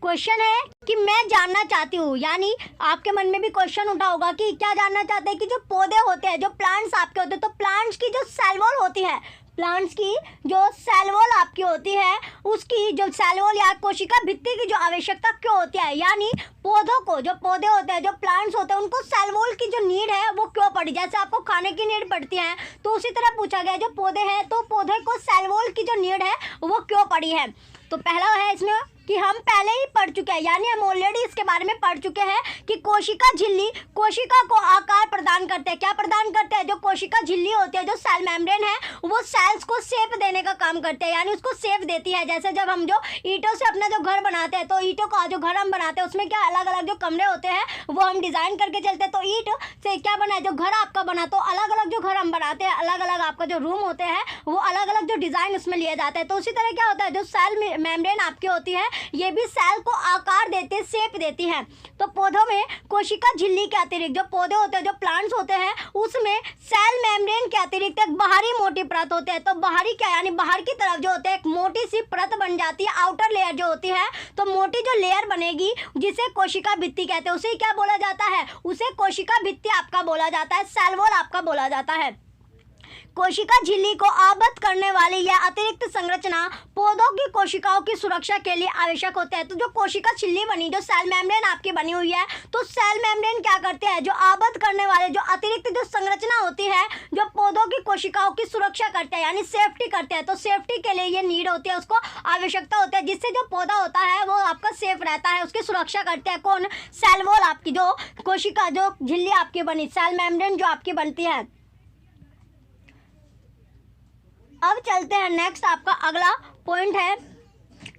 क्वेश्चन है कि मैं जानना चाहती हूँ, यानी आपके मन में भी क्वेश्चन उठा होगा कि क्या जानना चाहते हैं कि जो पौधे होते हैं, जो प्लांट्स आपके होते हैं, तो प्लांट्स की जो सेल वॉल होती है, प्लांट्स की जो सेल वॉल आपकी होती है, उसकी जो सेल वॉल या कोशिका भित्ति की जो आवश्यकता क्यों होती है, यानी पौधों को, जो पौधे होते हैं, जो प्लांट्स होते हैं, उनको सेल वॉल की जो नीड है वो क्यों पड़ी। जैसे आपको खाने की नीड पड़ती है, तो उसी तरह पूछा गया जो पौधे हैं, तो पौधे को सेल वॉल की जो नीड है वो क्यों पड़ी है। तो पहला है इसमें कि हम पहले ही पढ़ चुके हैं, यानी हम ऑलरेडी इसके बारे में पढ़ चुके हैं कि कोशिका झिल्ली कोशिका को आकार प्रदान करते हैं। क्या प्रदान करते हैं? जो कोशिका झिल्ली होती है, जो सेल मेम्ब्रेन है, वो सेल्स को शेप देने का काम करते हैं, यानी उसको शेप देती है। जैसे जब हम जो ईंटों से अपना जो घर बनाते हैं, तो ईंटों का जो घर हम बनाते हैं उसमें क्या अलग अलग जो कमरे होते हैं वो हम डिज़ाइन करके चलते हैं। तो ईंट से क्या बना है, जो घर आपका बना, तो अलग अलग जो घर हम बनाते हैं, अलग अलग आपका जो रूम होते हैं, वो अलग अलग जो डिज़ाइन उसमें लिए जाते हैं। तो उसी तरह क्या होता है, जो सेल मेम्ब्रेन आपकी होती है, ये भी सेल को आकार देते, शेप देती है। तो पौधों में कोशिका झिल्ली के अतिरिक्त जो पौधे होते हैं, जो प्लांट्स होते हैं, उसमें सेल मेम्ब्रेन के अतिरिक्त एक बाहरी मोटी परत होती है। तो बाहरी क्या, यानी बाहर की तरफ जो होते हैं एक मोटी सी परत बन जाती है, आउटर लेयर जो होती है। तो मोटी जो लेयर बनेगी जिसे कोशिका भित्ति कहते हैं, उसे क्या बोला जाता है, उसे कोशिका भित्ति आपका बोला जाता है, सेल वॉल आपका बोला जाता है। कोशिका झिल्ली को आबद्ध करने वाली यह अतिरिक्त संरचना पौधों की कोशिकाओं की सुरक्षा के लिए आवश्यक होते हैं। तो जो कोशिका झिल्ली बनी, जो सेल मेम्ब्रेन आपकी बनी हुई है, तो सेल मेम्ब्रेन क्या करते हैं, जो आबद्ध करने वाले जो अतिरिक्त जो संरचना होती है, जो पौधों की कोशिकाओं की सुरक्षा करते हैं, यानी सेफ्टी करते हैं। तो सेफ्टी के लिए ये नीड होती है, उसको आवश्यकता होती है, जिससे जो पौधा होता है वो आपका सेफ रहता है, उसकी सुरक्षा करते हैं। कौन? सेल वॉल आपकी, जो कोशिका, जो झिल्ली आपकी बनी, सेल मेम्ब्रेन जो आपकी बनती है। अब चलते हैं नेक्स्ट, आपका अगला पॉइंट है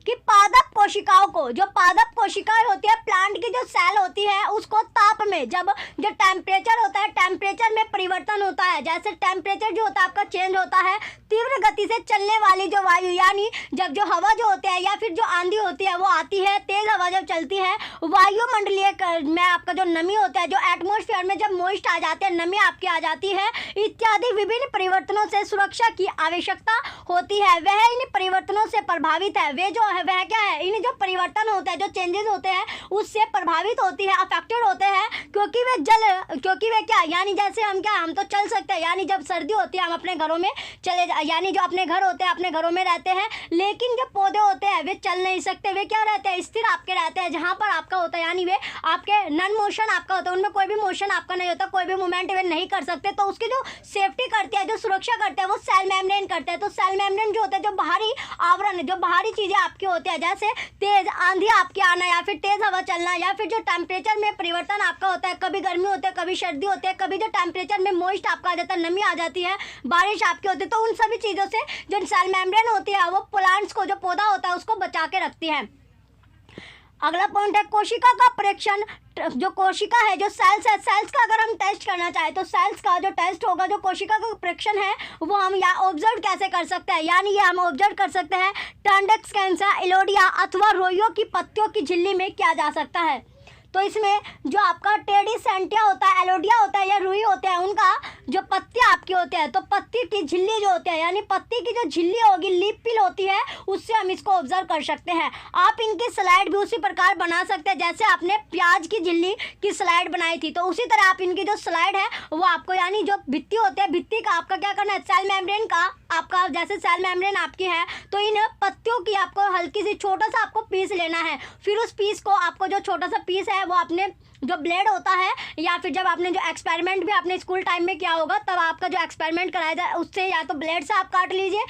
कि पादप कोशिकाओं को, जो पादप कोशिकाएं होती है, प्लांट की जो सेल होती है, उसको ताप में, जब जो टेम्परेचर होता है, टेम्परेचर में परिवर्तन होता है, जैसे टेम्परेचर जो होता है आपका चेंज होता है, तीव्र गति से चलने वाली जो वायु, यानी जब जो हवा जो होती है या फिर जो आंधी होती है वो आती है, तेज हवा जब चलती है, वायुमंडलीय में आपका जो नमी होता है, जो एटमॉस्फेयर में जब मॉइस्ट आ जाते हैं, नमी आपकी आ जाती है, इत्यादि विभिन्न परिवर्तनों से सुरक्षा की आवश्यकता होती है। वह इन परिवर्तनों से प्रभावित है, वे जो है वह क्या है, इन जो परिवर्तन होते हैं, जो चेंजेस होते हैं, उससे प्रभावित होती है, अफेक्टेड होते हैं, क्योंकि वे क्या, यानी जैसे हम क्या, हम तो चल सकते हैं, यानी जब सर्दी होती है हम अपने घरों में यानी जो अपने घर होते हैं, अपने घरों में रहते हैं, लेकिन जो पौधे होते हैं वे चल नहीं सकते, वे क्या रहते हैं, स्थिर आपके रहते हैं, जहाँ पर आपका होता है, यानी वे आपके नॉन मोशन आपका होता है, उनमें कोई भी मोशन आपका नहीं होता, कोई भी मूवमेंट वे नहीं कर सकते। तो उसकी जो सेफ्टी करते हैं, जो सुरक्षा करते हैं, वो सेल मेम्ब्रेन करते हैं। तो सेल मेम्ब्रेन जो होता है, जो बाहरी आवरण, जो बाहरी चीज़ें आपकी होती है, जैसे तेज आंधी आपकी आना या फिर तेज हवा चलना, या फिर जो टेम्परेचर में परिवर्तन आपका होता है, कभी गर्मी होती है, कभी सर्दी होती है, कभी जो टेम्परेचर में मॉइस्ट आपका आ जाता है, नमी आ जाती है, बारिश आपकी होती है, तो उन सभी चीज़ों से जो सेल मेम्ब्रेन होती है वो प्लांट्स को, जो पौधा होता है, उसको बचा के रखती है। अगला पॉइंट है कोशिका का परीक्षण। जो कोशिका है, जो सेल्स है, सेल्स का अगर हम टेस्ट करना चाहें, तो सेल्स का जो टेस्ट होगा, जो कोशिका का परीक्षण है, वो हम या ऑब्जर्व कैसे कर सकते हैं, यानी ये हम ऑब्जर्व कर सकते हैं टर्नडेक्स कैंसा, एलोडिया अथवा रोइयों की पत्तियों की झिल्ली में किया जा सकता है। तो इसमें जो आपका टेडिसेंटिया होता है, एलोडिया होता है या रुई होते हैं, उनका जो पत्ती आपकी होते हैं, तो पत्ती की झिल्ली जो होती है, यानी पत्ती की जो झिल्ली होगी, लीफ पिल होती है, उससे हम इसको ऑब्जर्व कर सकते हैं। आप इनकी स्लाइड भी उसी प्रकार बना सकते हैं, जैसे आपने प्याज की झिल्ली की स्लाइड बनाई थी, तो उसी तरह आप इनकी जो स्लाइड है वो आपको, यानी जो भित्ति होती है, भित्ति का आपका क्या करना है, सेल मेम्ब्रेन का आपका, जैसे सेल मेम्ब्रेन आपकी है, तो इन पत्तियों की आपको हल्की सी छोटा सा आपको पीस लेना है। फिर उस पीस को आपको, जो छोटा सा पीस है, वो आपने जो ब्लेड होता है, या फिर जब आपने जो एक्सपेरिमेंट भी आपने स्कूल टाइम में किया होगा, तब आपका जो एक्सपेरिमेंट कराया जाए, उससे या तो ब्लेड से आप काट लीजिए।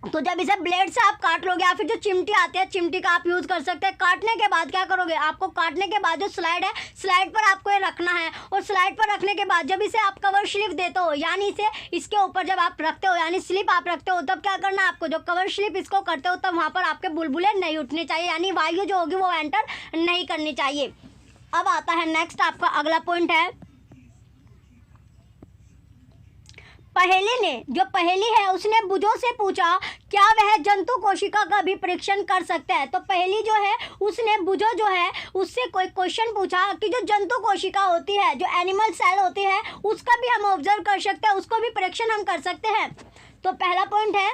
तो जब इसे ब्लेड से आप काट लोगे, या फिर जो चिमटी आती है, चिमटी का आप यूज़ कर सकते हैं। काटने के बाद क्या करोगे, आपको काटने के बाद जो स्लाइड है, स्लाइड पर आपको ये रखना है, और स्लाइड पर रखने के बाद जब इसे आप कवर स्लिप देते हो, यानी इसे इसके ऊपर जब आप रखते हो, यानी स्लिप आप रखते हो, तब क्या करना है आपको, जो कवर स्लिप इसको करते हो, तब वहाँ पर आपके बुलबुले नहीं उठने चाहिए, यानी वायु जो होगी वो एंटर नहीं करनी चाहिए। अब आता है नेक्स्ट, आपका अगला पॉइंट है पहेली ने, जो पहेली है उसने बुझों से पूछा क्या वह जंतु कोशिका का भी परीक्षण कर सकते हैं। तो पहेली जो है उसने बुझो जो है उससे कोई क्वेश्चन पूछा कि जो जंतु कोशिका होती है, जो एनिमल सेल होती है, उसका भी हम ऑब्जर्व कर सकते हैं, उसको भी परीक्षण हम कर सकते हैं। तो पहला पॉइंट है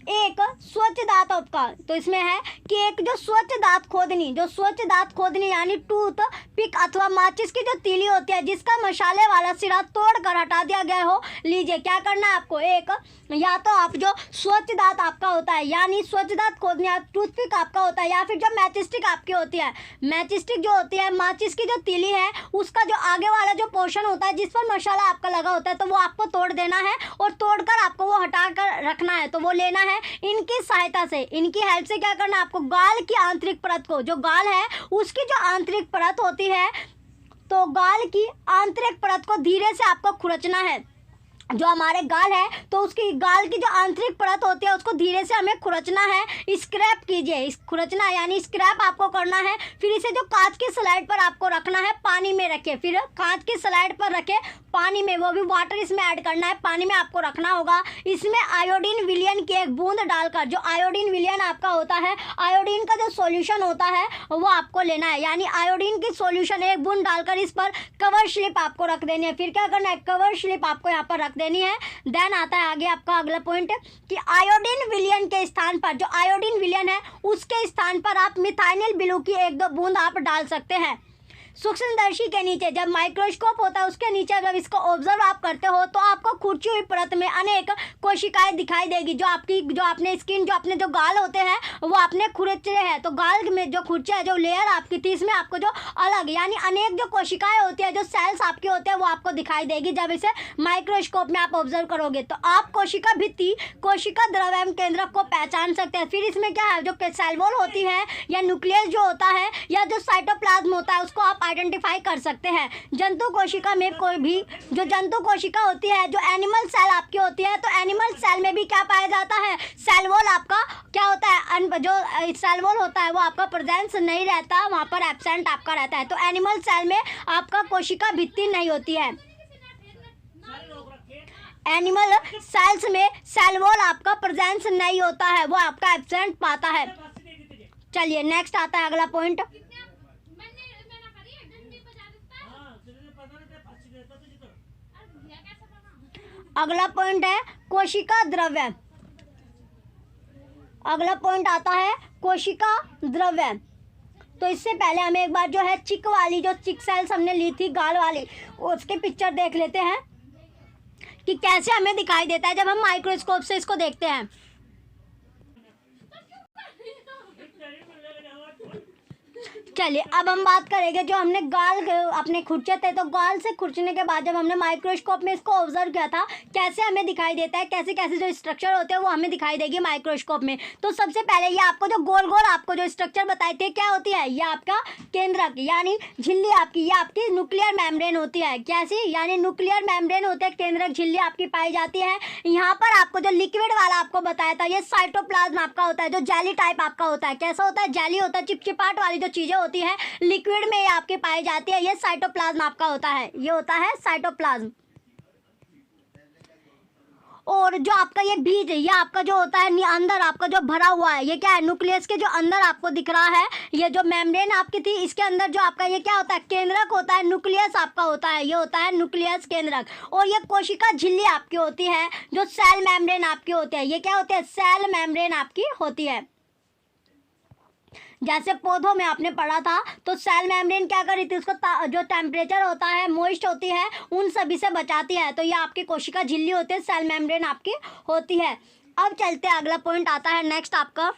एक स्वच्छ दांतों का, तो इसमें है कि एक जो स्वच्छ दांत खोदनी यानी टूथ पिक अथवा माचिस की जो तीली होती है जिसका मसाले वाला सिरा तोड़कर हटा दिया गया हो, लीजिए क्या करना है आपको, एक या तो आप जो स्वच्छ दांत आपका होता है यानी स्वच्छ दांत खोदनी टूथपिक आपका होता है, या फिर जो मैचिस्टिक आपकी होती है, मैचिस्टिक जो होती है माचिस की जो तीली है उसका जो आगे वाला जो पोर्शन होता है जिस पर मसाला आपका लगा होता है तो वो आपको तोड़ देना है और तोड़कर आपको वो हटा कर रखना है, तो वो लेना है। इनकी सहायता से, इनकी हेल्प से क्या करना है आपको, गाल की आंतरिक परत को, जो गाल है उसकी जो आंतरिक परत होती है, तो गाल की आंतरिक परत को धीरे से आपको खुरचना है। जो हमारे गाल है तो उसकी गाल की जो आंतरिक परत होती है उसको धीरे से हमें खुरचना है, स्क्रैप कीजिए, खुरचना यानी स्क्रैप आपको करना है। फिर इसे जो कांच की स्लाइड पर आपको रखना है, पानी में रखे, फिर कांच की स्लाइड पर रखे पानी में, वो भी वाटर इसमें ऐड करना है, पानी में आपको रखना होगा। इसमें आयोडीन विलयन की एक बूंद डालकर, जो आयोडीन विलयन आपका होता है, आयोडीन का जो सॉल्यूशन होता है वो आपको लेना है, यानी आयोडीन की सॉल्यूशन एक बूंद डालकर इस पर कवर स्लिप आपको रख देनी है। फिर क्या करना है, कवर स्लिप आपको यहाँ पर रख देनी है। देन आता है आगे आपका अगला पॉइंट कि आयोडीन विलयन के स्थान पर, जो आयोडीन विलयन है उसके स्थान पर आप मिथाइल ब्लू की एक दो बूंद आप डाल सकते हैं। सूक्ष्मदर्शी के नीचे, जब माइक्रोस्कोप होता है उसके नीचे अगर इसको ऑब्जर्व आप करते हो तो आपको खुरची हुई परत में अनेक कोशिकाएं दिखाई देगी। जो आपने स्किन, जो अपने जो गाल होते हैं वो आपने खुरचे हैं, तो गाल में जो खुरचे है, जो लेयर आपकी थी, इसमें आपको जो अलग यानी अनेक जो कोशिकाएं होती है, जो सेल्स आपके होते हैं वो आपको दिखाई देगी जब इसे माइक्रोस्कोप में आप ऑब्जर्व करोगे। तो आप कोशिका भित्ति, कोशिका द्रव एवं केंद्रक को पहचान सकते हैं। फिर इसमें क्या है, जो सेल वॉल होती है या न्यूक्लियस जो होता है या जो साइटोप्लाज्म होता है उसको आप आइडेंटिफाई कर सकते हैं। जंतु कोशिका में कोई भी जो जंतु कोशिका होती है, जो एनिमल सेल आपकी होती है, तो एनिमल सेल में भी क्या पाया जाता है, सेल वॉल आपका क्या होता है, जो सेल वॉल होता है वो आपका प्रेजेंस नहीं रहता, वहाँ पर एब्सेंट आपका रहता है। तो एनिमल सेल में आपका कोशिका भित्ति नहीं होती है। एनिमल सेल्स में सेल वॉल आपका प्रेजेंस नहीं होता है, वो आपका एब्सेंट पाता है। चलिए नेक्स्ट आता है अगला पॉइंट। अगला पॉइंट है कोशिका द्रव्य। अगला पॉइंट आता है कोशिका द्रव्य। तो इससे पहले हमें एक बार जो है चिक वाली, जो चिक सेल्स हमने ली थी गाल वाली, उसके पिक्चर देख लेते हैं कि कैसे हमें दिखाई देता है जब हम माइक्रोस्कोप से इसको देखते हैं। चलिए अब हम बात करेंगे, जो हमने गाल अपने खुरचे थे, तो गाल से खुरचने के बाद जब हमने माइक्रोस्कोप में इसको ऑब्जर्व किया था कैसे हमें दिखाई देता है, कैसे कैसे जो स्ट्रक्चर होते हैं वो हमें दिखाई देगी माइक्रोस्कोप में। तो सबसे पहले ये आपको जो गोल गोल आपको जो स्ट्रक्चर बताए थे क्या होती है, ये आपका केंद्रक यानी झिल्ली आपकी, ये आपकी न्यूक्लियर मेम्ब्रेन होती है। कैसी, यानी न्यूक्लियर मेम्ब्रेन होते हैं, केंद्रक झिल्ली आपकी पाई जाती है। यहाँ पर आपको जो लिक्विड वाला आपको बताया था ये साइटोप्लाज्म आपका होता है, जो जेली टाइप आपका होता है। कैसा होता है, जेली होता है, चिपचिपाट वाली जो चीज़ें होती है लिक्विड में ये आपके पाई जाती है, ये साइटोप्लाज्म आपका होता है, ये होता है साइटोप्लाज्म। और जो आपका ये बीज, ये आपका जो होता है अंदर आपका जो भरा हुआ है, ये क्या है, न्यूक्लियस के जो अंदर आपको दिख रहा है, ये जो मेम्ब्रेन आपकी थी इसके अंदर जो आपका ये क्या होता है, केंद्रक होता है, न्यूक्लियस आपका होता है, ये होता है न्यूक्लियस केंद्रक। और ये कोशिका झिल्ली आपकी होती है, जो सेल मेम्ब्रेन आपकी होती है, ये क्या होती है, सेल मेम्ब्रेन आपकी होती है। जैसे पौधों में आपने पढ़ा था तो सेल मेम्ब्रेन क्या करी थी, उसको जो टेम्परेचर होता है, मॉइस्ट होती है, उन सभी से बचाती है। तो ये आपकी कोशिका झिल्ली होती है, सेल मेम्ब्रेन आपकी होती है। अब चलते हैं, अगला पॉइंट आता है नेक्स्ट आपका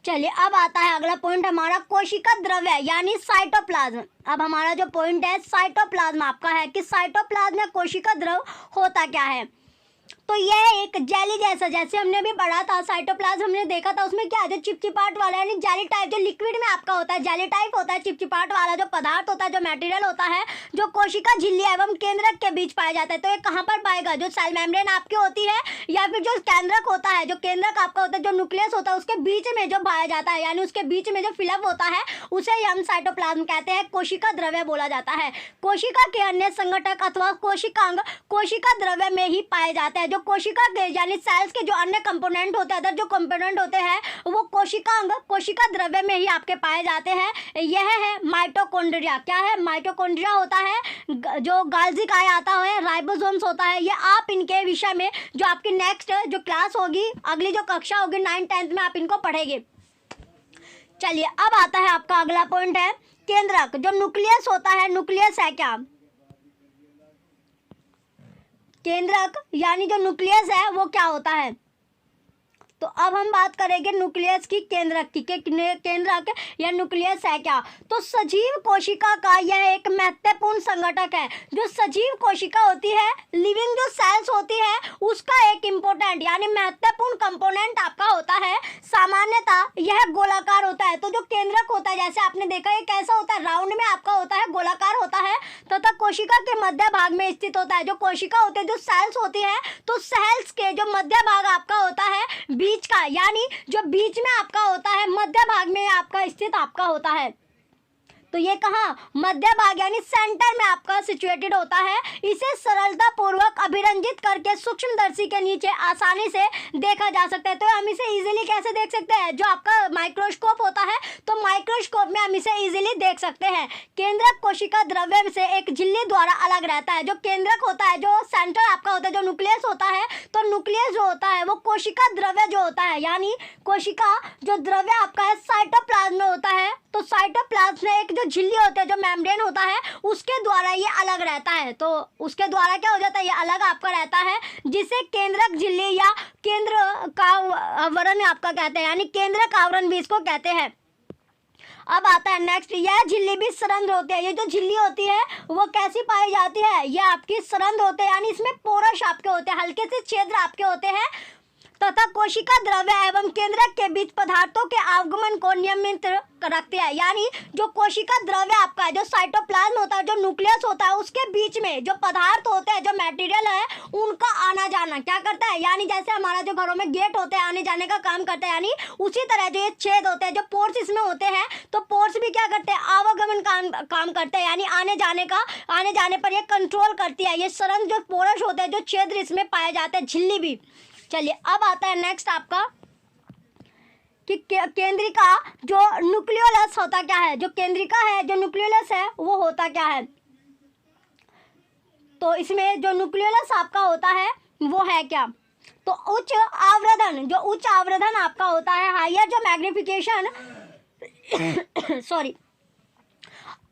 चलिए अब आता है अगला पॉइंट हमारा कोशिका द्रव्य यानी साइटोप्लाज्म। अब हमारा जो पॉइंट है साइटोप्लाज्म आपका है कि साइटोप्लाज्म या कोशिका द्रव होता क्या है। तो यह एक जेली जैसा, जैसे हमने भी पढ़ा था साइटोप्लाज्म हमने देखा था, उसमें क्या है, जो चिपचिपाट वाला यानी जेली टाइप, जो लिक्विड में आपका होता है, जेली टाइप होता है, चिपचिपाट वाला जो पदार्थ होता है, जो मटेरियल होता है, जो कोशिका झिल्ली एवं केंद्रक के बीच पाया जाता है। तो ये कहाँ पर पाएगा, जो सेल मेम्ब्रेन आपकी होती है या फिर जो केंद्रक होता है, जो केंद्रक आपका होता है, जो न्यूक्लियस होता है, उसके बीच में जो पाया जाता है, यानी उसके बीच में जो फिलअप होता है उसे ही हम साइटोप्लाज्म कहते हैं, कोशिका द्रव्य बोला जाता है। कोशिका के अन्य संगठक अथवा कोशिकांग कोशिका द्रव्य में ही पाए जाते हैं। जो जो कोशिका के यानी सेल्स के जो अन्य कंपोनेंट होते हैं, अदर जो कंपोनेंट होते हैं वो कोशिकांग कोशिका द्रव्य में ही आपके पाए जाते हैं। यह है माइटोकॉन्ड्रिया। क्या है? माइटोकॉन्ड्रिया होता है, जो गाल्जी काय आता है, राइबोसोम्स होता है। ये आप इनके विषय में जो आपकी नेक्स्ट जो क्लास होगी, अगली जो कक्षा होगी 9th-10th में आप इनको पढ़ेंगे। चलिए अब आता है आपका अगला पॉइंट है केंद्रक। जो न्यूक्लियस होता है, न्यूक्लियस है क्या? केंद्रक यानी जो न्यूक्लियस है वो क्या होता है? तो अब हम बात करेंगे न्यूक्लियस की, केंद्रक की। केंद्रक या न्यूक्लियस है क्या? तो सजीव कोशिका का यह एक महत्वपूर्ण संगठक है। जो सजीव कोशिका होती है, लिविंग जो सेल्स होती है, उसका एक इम्पोर्टेंट यानी महत्वपूर्ण कंपोनेंट आपका होता है। सामान्यतः यह गोलाकार होता है। तो जो केंद्रक होता है, जैसे आपने देखा, ये कैसा होता है? राउंड में आपका होता है, गोलाकार होता है तथा कोशिका के मध्य भाग में स्थित होता है। जो कोशिका होते हैं, जो सेल्स होती है, तो सेल्स के जो मध्य भाग आपका होता है बीच का, यानी जो बीच में आपका होता है, मध्य भाग में आपका स्थित आपका होता है। तो ये कहाँ? मध्य भाग यानी सेंटर में आपका सिचुएटेड होता है। इसे सरलता पूर्वक अभिरंजित करके सूक्ष्मदर्शी के नीचे आसानी से देखा जा सकता है। तो हम इसे इजीली कैसे देख सकते हैं? जो आपका माइक्रोस्कोप होता है, तो माइक्रोस्कोप में हम इसे इजीली देख सकते हैं। केंद्रक कोशिका द्रव्य से एक झिल्ली द्वारा अलग रहता है। जो केंद्रक होता है, जो सेंटर आपका होता है, जो न्यूक्लियस होता है, तो न्यूक्लियस जो होता है वो कोशिका द्रव्य जो होता है, यानी कोशिका जो द्रव्य आपका है साइटोप्लाज्म में होता है। तो साइटोप्लाज्म में एक जो झिल्ली होता है, जो मेम्ब्रेन होता है, उसके द्वारा ये अलग रहता है। तो उसके द्वारा क्या हो जाता है? ये अलग आपका रहता है, जिसे केंद्रक झिल्ली या केंद्र का आवरण आपका कहते हैं, यानी केंद्रक आवरण भी इसको कहते हैं। अब आता है नेक्स्ट, यह झिल्ली भी सरंध्र होती है। ये जो झिल्ली होती है वो कैसी पाई जाती है? ये आपकी सरंध्र होते हैं, यानी इसमें पोरस आपके होते हैं, हल्के से छिद्र आपके होते हैं तथा कोशिका द्रव्य एवं केंद्रक के बीच पदार्थों के आगमन को नियमित रखते हैं। यानी जो कोशिका द्रव्य आपका है, जो साइटोप्लाज्म होता है, जो न्यूक्लियस होता है, उसके बीच में जो पदार्थ होते हैं, जो मटेरियल है, उनका आना जाना क्या करता है? यानी जैसे हमारा जो घरों में गेट होते हैं, आने जाने का काम करता है, यानी उसी तरह जो ये छेद होते हैं, जो पोर्स इसमें होते हैं, तो पोर्स भी क्या करते हैं? आवागमन काम करते हैं, यानी आने जाने पर ये कंट्रोल करती है। ये सरंध्र जो पोरस होते हैं, जो छिद्र इसमें पाए जाते हैं, झिल्ली भी। चलिए अब आता है नेक्स्ट आपका कि केंद्रिका जो न्यूक्लियोलस होता क्या है? जो केंद्रिका है, जो न्यूक्लियोलस है, वो होता क्या है? तो इसमें जो न्यूक्लियोलस आपका होता है वो है क्या? तो उच्च आवर्धन, जो उच्च आवर्धन आपका होता है, हायर जो मैग्निफिकेशन सॉरी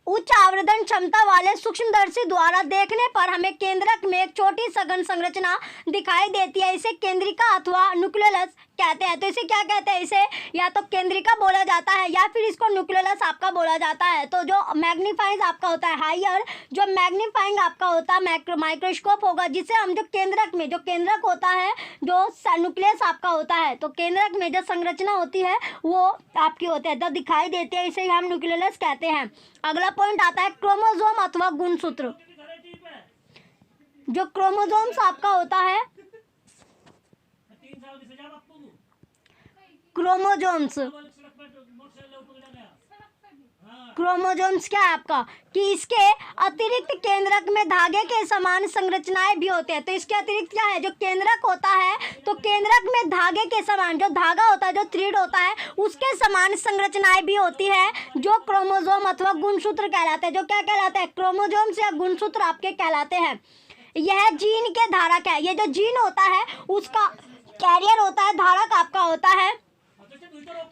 उच्च आवर्धन क्षमता वाले सूक्ष्मदर्शी द्वारा देखने पर हमें केंद्रक में एक छोटी सघन संरचना दिखाई देती है। इसे केंद्रिका अथवा न्यूक्लियोलस कहते हैं। तो इसे क्या कहते हैं? इसे या तो केंद्रिका बोला जाता है या फिर इसको न्यूक्लियोलस आपका बोला जाता है। तो जो मैग्नीफाइंग आपका होता है, हायर जो मैग्नीफाइंग आपका होता है माइक्रोस्कोप होगा, जिसे हम जो केंद्रक में, जो केंद्रक होता है, जो न्यूक्लियस आपका होता है, तो केंद्रक में जो संरचना होती है वो आपकी होती है, तो दिखाई देती है, इसे हम न्यूक्लियोलस कहते हैं। अगला पॉइंट आता है क्रोमोसोम अथवा गुणसूत्र। जो क्रोमोसोम्स आपका होता है, क्रोमोसोम्स क्या है आपका कि इसके अतिरिक्त केंद्रक में धागे के समान संरचनाएं भी होते हैं। तो इसके अतिरिक्त क्या है? जो केंद्रक होता है, तो केंद्रक में धागे के समान जो धागा होता है, जो थ्रेड होता है, उसके समान संरचनाएं भी होती है, जो क्रोमोसोम अथवा गुणसूत्र कहलाते हैं। जो क्या कहलाते हैं? क्रोमोसोम्स या गुणसूत्र आपके कहलाते हैं। यह जीन के धारक है। ये जो जीन होता है उसका कैरियर होता है, धारक आपका होता है,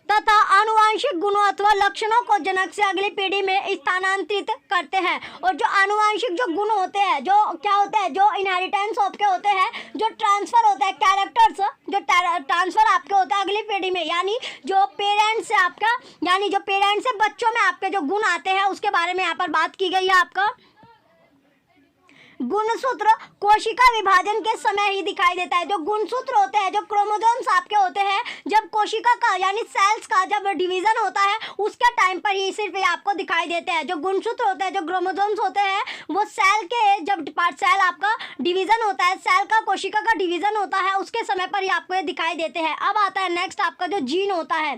तथा आनुवांशिक गुणों अथवा लक्षणों को जनक से अगली पीढ़ी में स्थानांतरित करते हैं। और जो आनुवांशिक जो गुण होते हैं, जो क्या होते हैं? जो इनहेरिटेंस आपके होते हैं, जो ट्रांसफर होता है, कैरेक्टर्स जो ट्रांसफर आपके होते हैं अगली पीढ़ी में, यानी जो पेरेंट्स से आपका, यानी जो पेरेंट्स से बच्चों में आपके जो गुण आते हैं, उसके बारे में यहाँ पर बात की गई है। आपका गुणसूत्र कोशिका विभाजन के समय ही दिखाई देता है। जो गुणसूत्र होते हैं, जो क्रोमोसोम्स आपके होते हैं, जब कोशिका का यानी सेल्स का जब डिवीजन होता है, उसके टाइम पर ही सिर्फ ये आपको दिखाई देते हैं। जो गुणसूत्र होते हैं, जो क्रोमोसोम्स होते हैं, वो सेल के जब सेल आपका डिवीजन होता है, सेल का कोशिका का डिवीजन होता है, उसके समय पर ही आपको ये दिखाई देते हैं। अब आता है नेक्स्ट आपका जो जीन होता है।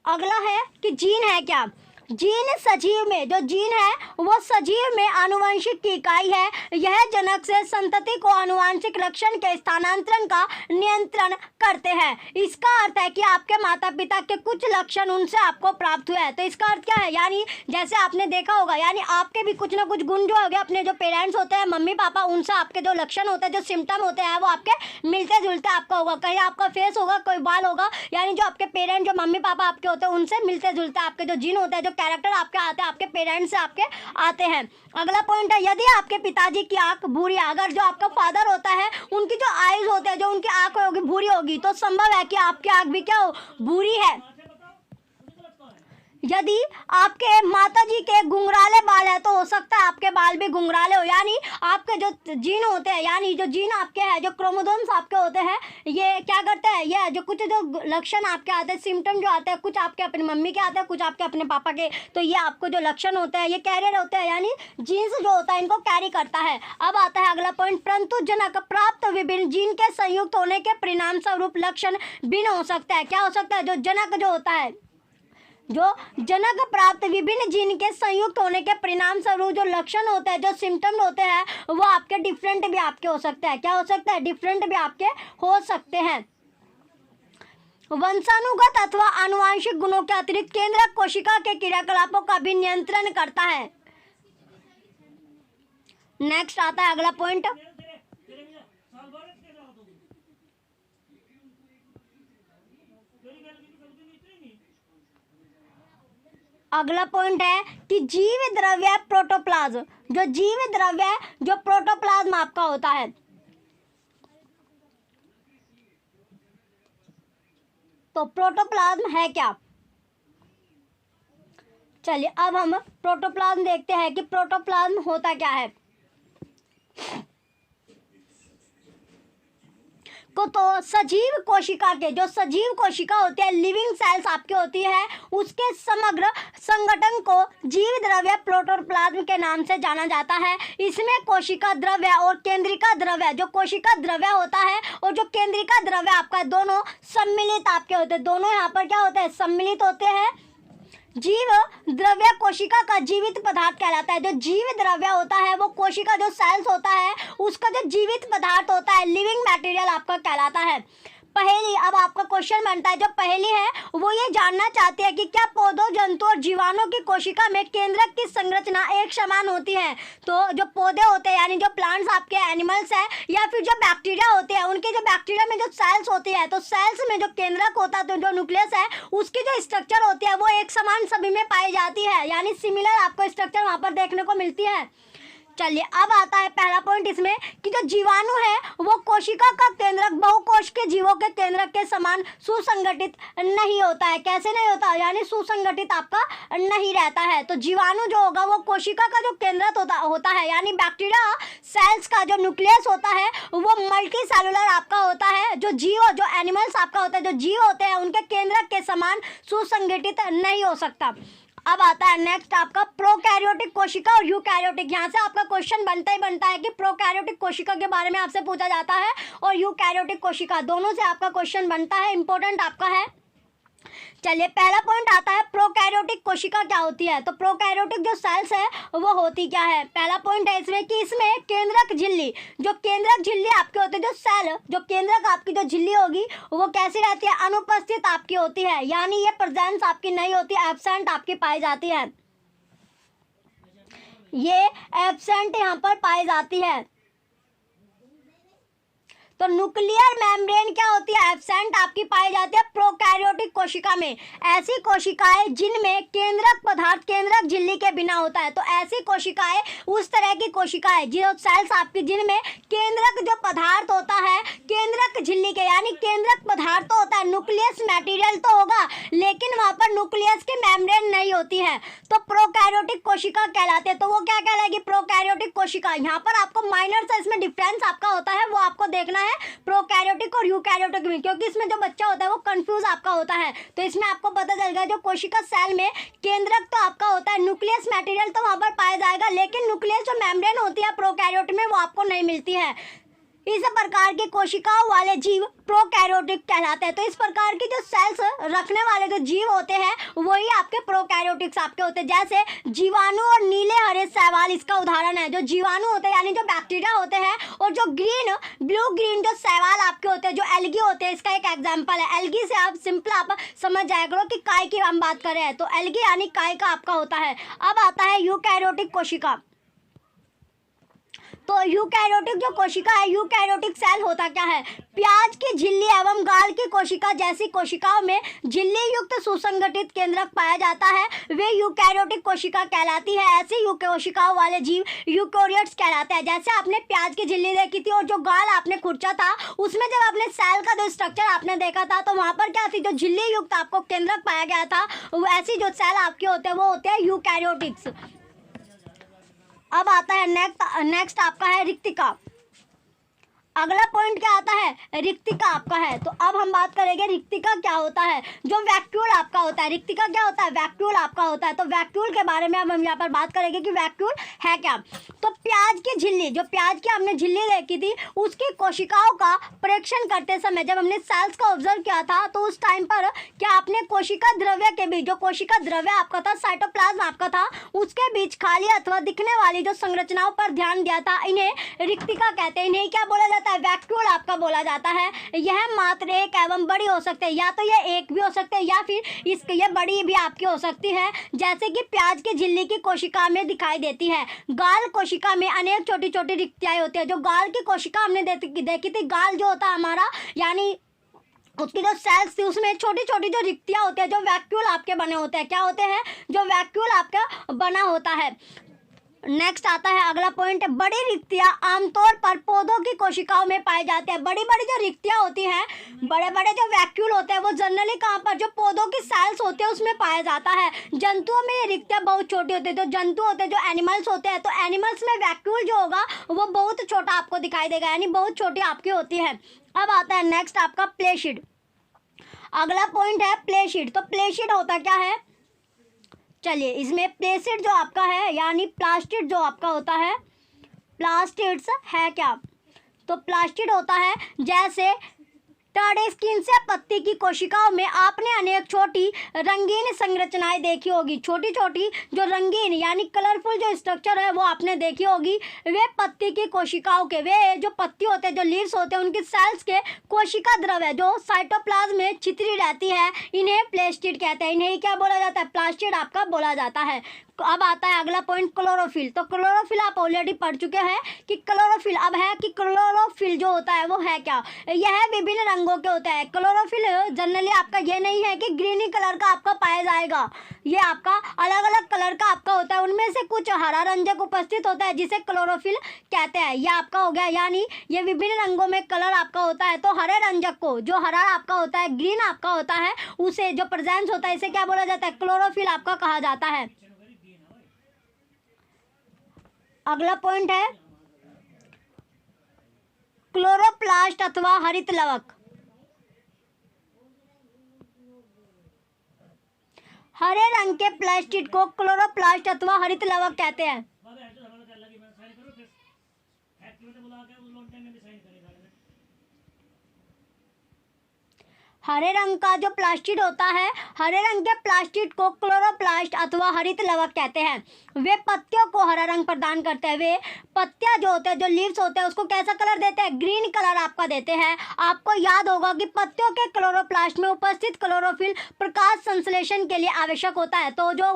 अगला है कि जीन है क्या? जीन सजीव में, जो जीन है वो सजीव में आनुवंशिक की इकाई है। यह जनक से संतति को आनुवंशिक लक्षण के स्थानांतरण का नियंत्रण करते हैं। इसका अर्थ है कि आपके माता पिता के कुछ लक्षण उनसे आपको प्राप्त हुए हैं। तो इसका अर्थ क्या है, यानी जैसे आपने देखा होगा, यानी आपके भी कुछ ना कुछ गुण जो हो गए, अपने जो पेरेंट्स होते हैं, मम्मी पापा, उनसे आपके जो लक्षण होते हैं, जो सिम्टम होते हैं, वो आपके मिलते जुलते आपका होगा। कहीं आपका फेस होगा, कोई बाल होगा, यानी जो आपके पेरेंट्स, जो मम्मी पापा आपके होते हैं, उनसे मिलते जुलते आपके जो जीन होते हैं, जो कैरेक्टर आपके आते हैं, आपके पेरेंट्स से आपके आते हैं। अगला पॉइंट है, यदि आपके पिताजी की आंख भूरी, अगर जो आपका फादर होता है उनकी जो आईज होते हैं, जो उनकी आंख होगी भूरी होगी, तो संभव है कि आपकी आंख भी क्या हो, भूरी है। यदि आपके माताजी के घुंघराले बाल है तो हो सकता है आपके बाल भी घुंघराले हो। यानी आपके जो जीन होते हैं, यानी जो जीन आपके हैं, जो क्रोमोसोम्स आपके होते हैं, ये क्या करते हैं, ये जो कुछ जो लक्षण आपके आते हैं, सिम्टम जो आते हैं, कुछ आपके अपनी मम्मी के आते हैं, कुछ आपके अपने पापा के, तो ये आपको जो लक्षण होते हैं ये कैरियर होते हैं, यानी जीन्स जो होता है इनको कैरी करता है। अब आता है अगला पॉइंट, परंतु जनक प्राप्त विभिन्न जीन के संयुक्त होने के परिणाम स्वरूप लक्षण भिन्न हो सकता है। क्या हो सकता है, जो जनक जो होता है, जो जनक प्राप्त विभिन्न जीन के संयुक्त होने के परिणाम स्वरूप जो लक्षण होते हैं, जो सिम्टम होते हैं, वो आपके डिफरेंट भी आपके हो सकते हैं। क्या हो सकता है, डिफरेंट भी आपके हो सकते हैं। वंशानुगत अथवा आनुवंशिक गुणों के अतिरिक्त केंद्रक कोशिका के क्रियाकलापों का भी नियंत्रण करता है। नेक्स्ट आता है अगला पॉइंट, अगला पॉइंट है कि जीव द्रव्य प्रोटोप्लाज्म, जो जीव द्रव्य जो प्रोटोप्लाज्म आपका होता है। तो प्रोटोप्लाज्म है क्या, चलिए अब हम प्रोटोप्लाज्म देखते हैं कि प्रोटोप्लाज्म होता क्या है। को तो सजीव कोशिका के, जो सजीव कोशिका होती है, लिविंग सेल्स आपकी होती है, उसके समग्र संगठन को जीव द्रव्य प्रोटोप्लाज्म के नाम से जाना जाता है। इसमें कोशिका द्रव्य और केंद्रिका द्रव्य, जो कोशिका द्रव्य होता है और जो केंद्रिका द्रव्य आपका, दोनों सम्मिलित आपके होते हैं। दोनों यहाँ पर क्या होते हैं, सम्मिलित होते हैं। जीव द्रव्य कोशिका का जीवित पदार्थ कहलाता है। जो जीव द्रव्य होता है वो कोशिका जो सेल्स होता है उसका जो जीवित पदार्थ होता है, लिविंग मटेरियल आपका कहलाता है। पहेली, अब आपका क्वेश्चन बनता है, जो पहेली है वो ये जानना चाहती है कि क्या पौधों, जंतु और जीवाणु की कोशिका में केंद्रक की संरचना एक समान होती है। तो जो पौधे होते हैं, यानी जो प्लांट्स आपके एनिमल्स है, या फिर जो बैक्टीरिया होते हैं, उनके जो बैक्टीरिया में जो सेल्स होती है, तो सेल्स में जो केंद्रक होता है, तो जो न्यूक्लियस है, उसकी जो स्ट्रक्चर होती है वो एक समान सभी में पाई जाती है, यानी सिमिलर आपको स्ट्रक्चर वहाँ पर देखने को मिलती है। चलिए अब आता है पहला पॉइंट इसमें कि जो जीवाणु है वो कोशिका का केंद्रक बहुकोश के जीवों के केंद्रक के समान सुसंगठित नहीं होता है। कैसे नहीं होता, यानी सुसंगठित आपका नहीं रहता है। तो जीवाणु जो होगा वो कोशिका का जो केंद्रक होता है, यानी बैक्टीरिया सेल्स का जो न्यूक्लियस होता है वो मल्टी सेलुलर आपका होता है। जो जीव, जो एनिमल्स आपका होता है, जो जीव होते हैं, उनके केंद्रक के समान सुसंगठित नहीं हो सकता। अब आता है नेक्स्ट आपका प्रोकैरियोटिक कोशिका और यूकैरियोटिक। यहाँ से आपका क्वेश्चन बनता ही बनता है कि प्रोकैरियोटिक कोशिका के बारे में आपसे पूछा जाता है और यूकैरियोटिक कोशिका, दोनों से आपका क्वेश्चन बनता है, इंपॉर्टेंट आपका है। चलिए पहला पॉइंट आता है प्रोकैरियोटिक कोशिका क्या होती है। तो प्रोकैरियोटिक जो सेल्स है वो होती क्या है। पहला पॉइंट है इसमें कि इसमें केंद्रक झिल्ली, जो केंद्रक झिल्ली आपके होते हैं, जो सेल, जो केंद्रक आपकी जो झिल्ली होगी वो कैसी रहती है, अनुपस्थित आपकी होती है, यानी ये प्रेजेंस आपकी नहीं होती, एब्सेंट आपकी पाई जाती है, ये एब्सेंट यहाँ पर पाई जाती है। तो न्यूक्लियर मेम्ब्रेन क्या होती है, एब्सेंट आपकी पाई जाती है प्रोकैरियोटिक कोशिका में। ऐसी कोशिकाएं जिनमें केंद्रक पदार्थ केंद्रक झिल्ली के बिना होता है। तो ऐसी कोशिकाएं उस तरह की कोशिकाएं जो सेल्स आपकी जिनमें केंद्रक जो पदार्थ होता है केंद्रक झिल्ली के, यानी केंद्रक पदार्थ तो होता है, न्यूक्लियस मटेरियल तो होगा लेकिन वहां पर न्यूक्लियस की मेम्ब्रेन नहीं होती है, तो प्रोकैरियोटिक कोशिका कहलाते हैं। तो वो क्या कहलाएगी, प्रोकैरियोटिक कोशिका। यहाँ पर आपको माइनर सा इसमें डिफरेंस आपका होता है, वो आपको देखना है प्रोकैरियोटिक और यूकैरियोटिक में, क्योंकि इसमें जो बच्चा होता है वो कंफ्यूज आपका होता है। तो इसमें आपको पता चलेगा जो कोशिका सेल में केंद्रक तो आपका होता है, न्यूक्लियस मटेरियल तो वहां पर पाया जाएगा, लेकिन न्यूक्लियस जो मेम्ब्रेन होती है प्रोकैरियोटिक में वो आपको नहीं मिलती है। इस प्रकार के कोशिकाओं वाले जीव प्रोकैरियोटिक कहलाते हैं। तो इस प्रकार की जो सेल्स रखने वाले जो जीव होते हैं वही आपके प्रोकैरियोटिक्स आपके होते हैं। जैसे जीवाणु और नीले हरे शैवाल इसका उदाहरण है। जो जीवाणु होते हैं यानी जो बैक्टीरिया होते हैं, और जो ब्लू ग्रीन जो शैवाल आपके होते हैं, जो एल्गी होते हैं, इसका एक एग्जाम्पल है। एल्गी से आप सिंपल आप समझ जाया करो कि काय की हम बात कर रहे हैं, तो एल्गी यानी काय का आपका होता है। अब आता है यूकैरियोटिक कोशिका। तो यूकैरियोटिक जो कोशिका है, यूकैरियोटिक सेल होता क्या है? प्याज की झिल्ली एवं गाल की कोशिका जैसी कोशिकाओं में झिल्ली युक्त सुसंगठित केंद्रक पाया जाता है, वे यूकैरियोटिक कोशिका कहलाती है। ऐसी कोशिकाओं वाले जीव यूकैरियोट्स कहलाते हैं। जैसे आपने प्याज की झिल्ली देखी थी और जो गाल आपने खुरचा था, उसमें जब आपने सेल का जो स्ट्रक्चर आपने देखा था तो वहां पर क्या थी? जो झिल्ली युक्त आपको केंद्रक पाया गया था, ऐसी जो सेल आपके होते हैं वो होते हैं यूकैरियोटिक्स। अब आता है नेक्स्ट आपका है रिक्तिका। अगला पॉइंट क्या आता है? रिक्तिका आपका है। तो अब हम बात करेंगे रिक्तिका क्या होता है। जो वैक्यूल आपका होता है, रिक्तिका क्या होता है? वैक्यूल आपका होता है। तो वैक्यूल के बारे में अब हम यहाँ पर बात करेंगे कि वैक्यूल है क्या। तो प्याज की झिल्ली, जो प्याज की हमने झिल्ली देखी थी, उसकी कोशिकाओं का परीक्षण करते समय जब हमने सेल्स को ऑब्जर्व किया था, तो उस टाइम पर क्या आपने कोशिका द्रव्य के बीच, जो कोशिका द्रव्य आपका था, साइटोप्लाज्म आपका था, उसके बीच खाली अथवा दिखने वाली जो संरचनाओं पर ध्यान दिया था, इन्हें रिक्तिका कहते हैं। इन्हें क्या बोला जाता है? वैक्यूल आपका बोला जाता है। यह मात्र एक एवं बड़ी हो सकते हैं, या तो यह एक भी हो सकते हैं या फिर ये बड़ी भी आपकी हो सकती है, जैसे कि प्याज की झिल्ली की कोशिका में दिखाई देती है। गाल कोशिका में अनेक छोटी छोटी रिक्तियाएं होती है। जो गाल की कोशिका हमने देखी थी, गाल जो होता है हमारा, यानी उसकी जो सेल्स थी उसमें छोटी छोटी जो रिक्तियां होती है, जो वैक्यूल आपके बने होते हैं। क्या होते हैं? जो वैक्यूल आपका बना होता है। नेक्स्ट आता है अगला पॉइंट, बड़ी रिक्तियां आमतौर पर पौधों की कोशिकाओं में पाई जाती है। बड़ी बड़ी जो रिक्तियां होती हैं, बड़े बड़े जो वैक्यूल होते हैं, वो जनरली कहाँ पर? जो पौधों की सेल्स होते हैं उसमें पाया जाता है। जंतुओं में ये रिक्तियां बहुत छोटी होती है। तो जंतु होते हैं, जो एनिमल्स होते हैं, तो एनिमल्स में वैक्यूल जो होगा वो बहुत छोटा आपको दिखाई देगा, यानी बहुत छोटी आपकी होती है। अब आता है नेक्स्ट आपका प्लेशिड। अगला पॉइंट है प्लेशिड। तो प्लेशिड होता क्या है? चलिए, इसमें प्लेसिड जो आपका है, यानी प्लास्टिड जो आपका होता है, प्लास्टिड्स है क्या? तो प्लास्टिड होता है, जैसे टर्डेस्किन से पत्ती की कोशिकाओं में आपने अनेक छोटी रंगीन संरचनाएं देखी होगी। छोटी छोटी जो रंगीन यानी कलरफुल जो स्ट्रक्चर है वो आपने देखी होगी। वे पत्ती की कोशिकाओं के, वे जो पत्ती होते हैं, जो लीव्स होते हैं, उनकी सेल्स के कोशिका द्रव्य जो साइटोप्लाज्म में छितरी रहती है, इन्हें प्लास्टिड कहते हैं। इन्हें क्या बोला जाता है? प्लास्टिड आपका बोला जाता है। अब आता है अगला पॉइंट क्लोरोफिल। तो क्लोरोफिल आप ऑलरेडी पढ़ चुके हैं कि क्लोरोफिल अब है कि क्लोरोफिल जो होता है वो है क्या? यह विभिन्न रंगों के होते हैं। क्लोरोफिल जनरली आपका ये नहीं है कि ग्रीनी कलर का आपका पाया जाएगा, ये आपका अलग अलग कलर का आपका होता है। उनमें से कुछ हरा रंजक उपस्थित होता है जिसे क्लोरोफिल कहते हैं। यह आपका हो गया, यानी ये विभिन्न रंगों में कलर आपका होता है। तो हरे रंजक को, जो हरा आपका होता है, ग्रीन आपका होता है, उसे जो प्रेजेंस होता है, इसे क्या बोला जाता है? क्लोरोफिल आपका कहा जाता है। अगला पॉइंट है क्लोरोप्लास्ट अथवा हरित लवक। हरे रंग के प्लास्टिड को क्लोरोप्लास्ट अथवा हरित लवक कहते हैं। हरे रंग का जो प्लास्टिड होता है, हरे रंग के प्लास्टिड को क्लोरोप्लास्ट अथवा हरित लवक कहते हैं। वे पत्तियों को हरा रंग प्रदान करते हैं। वे पत्तियां जो होते हैं, जो लीव्स होते हैं, उसको कैसा कलर देते हैं? ग्रीन कलर आपका देते हैं। आपको याद होगा कि पत्तियों के क्लोरोप्लास्ट में उपस्थित क्लोरोफिल प्रकाश संश्लेषण के लिए आवश्यक होता है। तो जो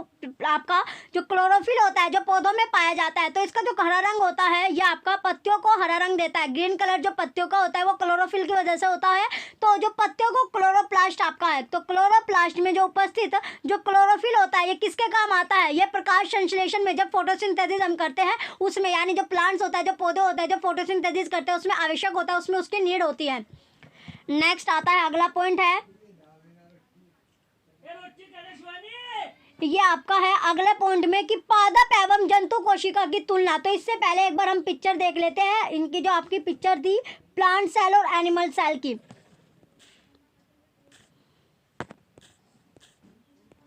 आपका जो क्लोरोफिल होता है, जो पौधों में पाया जाता है, तो इसका जो हरा रंग होता है, यह आपका पत्तियों को हरा रंग देता है। ग्रीन कलर जो पत्तियों का होता है वो क्लोरोफिल की वजह से होता है। तो जो पत्तियों को क्लोरोप्लास्ट आपका है, तो क्लोरोप्लास्ट में जो उपस्थित जो क्लोरोफिल होता है, ये किसके काम आता है? ये प्रकाश संश्लेषण में, जब फोटोसिंथेसिस हम करते हैं उसमें, यानी जो प्लांट्स होता है, जो पौधे होते हैं, जो फोटोसिंथेसिस करते हैं, उसमें आवश्यक होता है, उसमें उसकी नीड होती है। नेक्स्ट आता है अगला पॉइंट है, ये आपका है अगले पॉइंट में कि पादप एवं जंतु कोशिका की तुलना। तो इससे पहले एक बार हम पिक्चर देख लेते हैं, इनकी जो आपकी पिक्चर थी प्लांट सेल और एनिमल सेल की।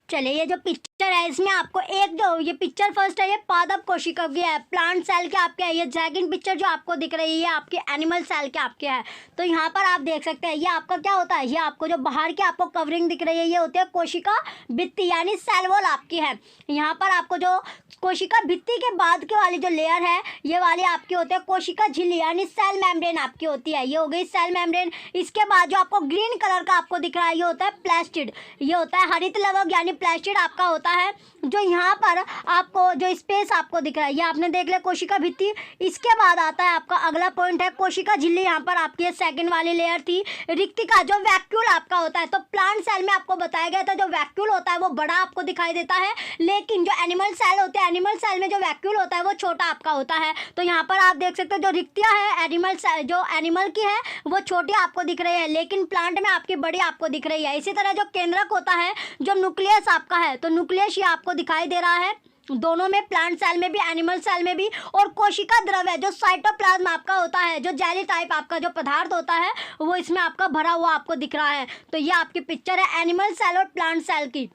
चलिए, ये जो पिक्चर पिक्चर है इसमें आपको एक जो ये पिक्चर फर्स्ट है ये पादप कोशिका की है, प्लांट सेल के आपके है। ये सेकंड पिक्चर जो आपको दिख रही है ये आपके एनिमल सेल के आपके है। तो यहाँ पर आप देख सकते हैं ये आपका क्या होता है, ये आपको जो बाहर की आपको कवरिंग दिख रही है ये होती है कोशिका भित्ति यानी सेल वॉल आपकी है। यहाँ पर आपको जो कोशिका भित्ति के बाद के वाली जो लेयर है ये वाली आपकी होती है कोशिका झिल्ली यानी सेल मेम्ब्रेन आपकी होती है। ये हो गई सेल मेम्ब्रेन। इसके बाद जो आपको ग्रीन कलर का आपको दिख रहा है ये होता है प्लास्टिड, ये होता है हरित लवक यानी प्लास्टिड आपका होता है। जो यहाँ पर आपको जो स्पेस आपको दिख रहा है ये आपने देख लिया कोशिका भित्ति। इसके बाद आता है आपका अगला पॉइंट है कोशिका झिल्ली। यहाँ पर आपकी सेकंड वाली लेयर थी रिक्तिका जो वैक्यूल आपका होता है। तो प्लांट सेल में आपको बताया गया था जो वैक्यूल होता है वो बड़ा आपको दिखाई देता है, लेकिन जो एनिमल सेल होते हैं एनिमल सेल में जो वैक्यूल होता है वो छोटा आपका होता है। तो यहाँ पर आप देख सकते हो जो रिक्तियाँ है एनिमल सेल जो एनिमल की है वो छोटी आपको दिख रही है, लेकिन प्लांट में आपकी बड़ी आपको दिख रही है। इसी तरह जो केंद्रक होता है जो न्यूक्लियस आपका है, तो न्यूक्लियस ये आपको दिखाई दे रहा है दोनों में, प्लांट सेल में भी एनिमल सेल में भी। और कोशिका द्रव है जो साइटोप्लाज्म आपका होता है, जो जेली टाइप आपका जो पदार्थ होता है वो इसमें आपका भरा हुआ आपको दिख रहा है। तो ये आपकी पिक्चर है एनिमल सेल और प्लांट सेल की।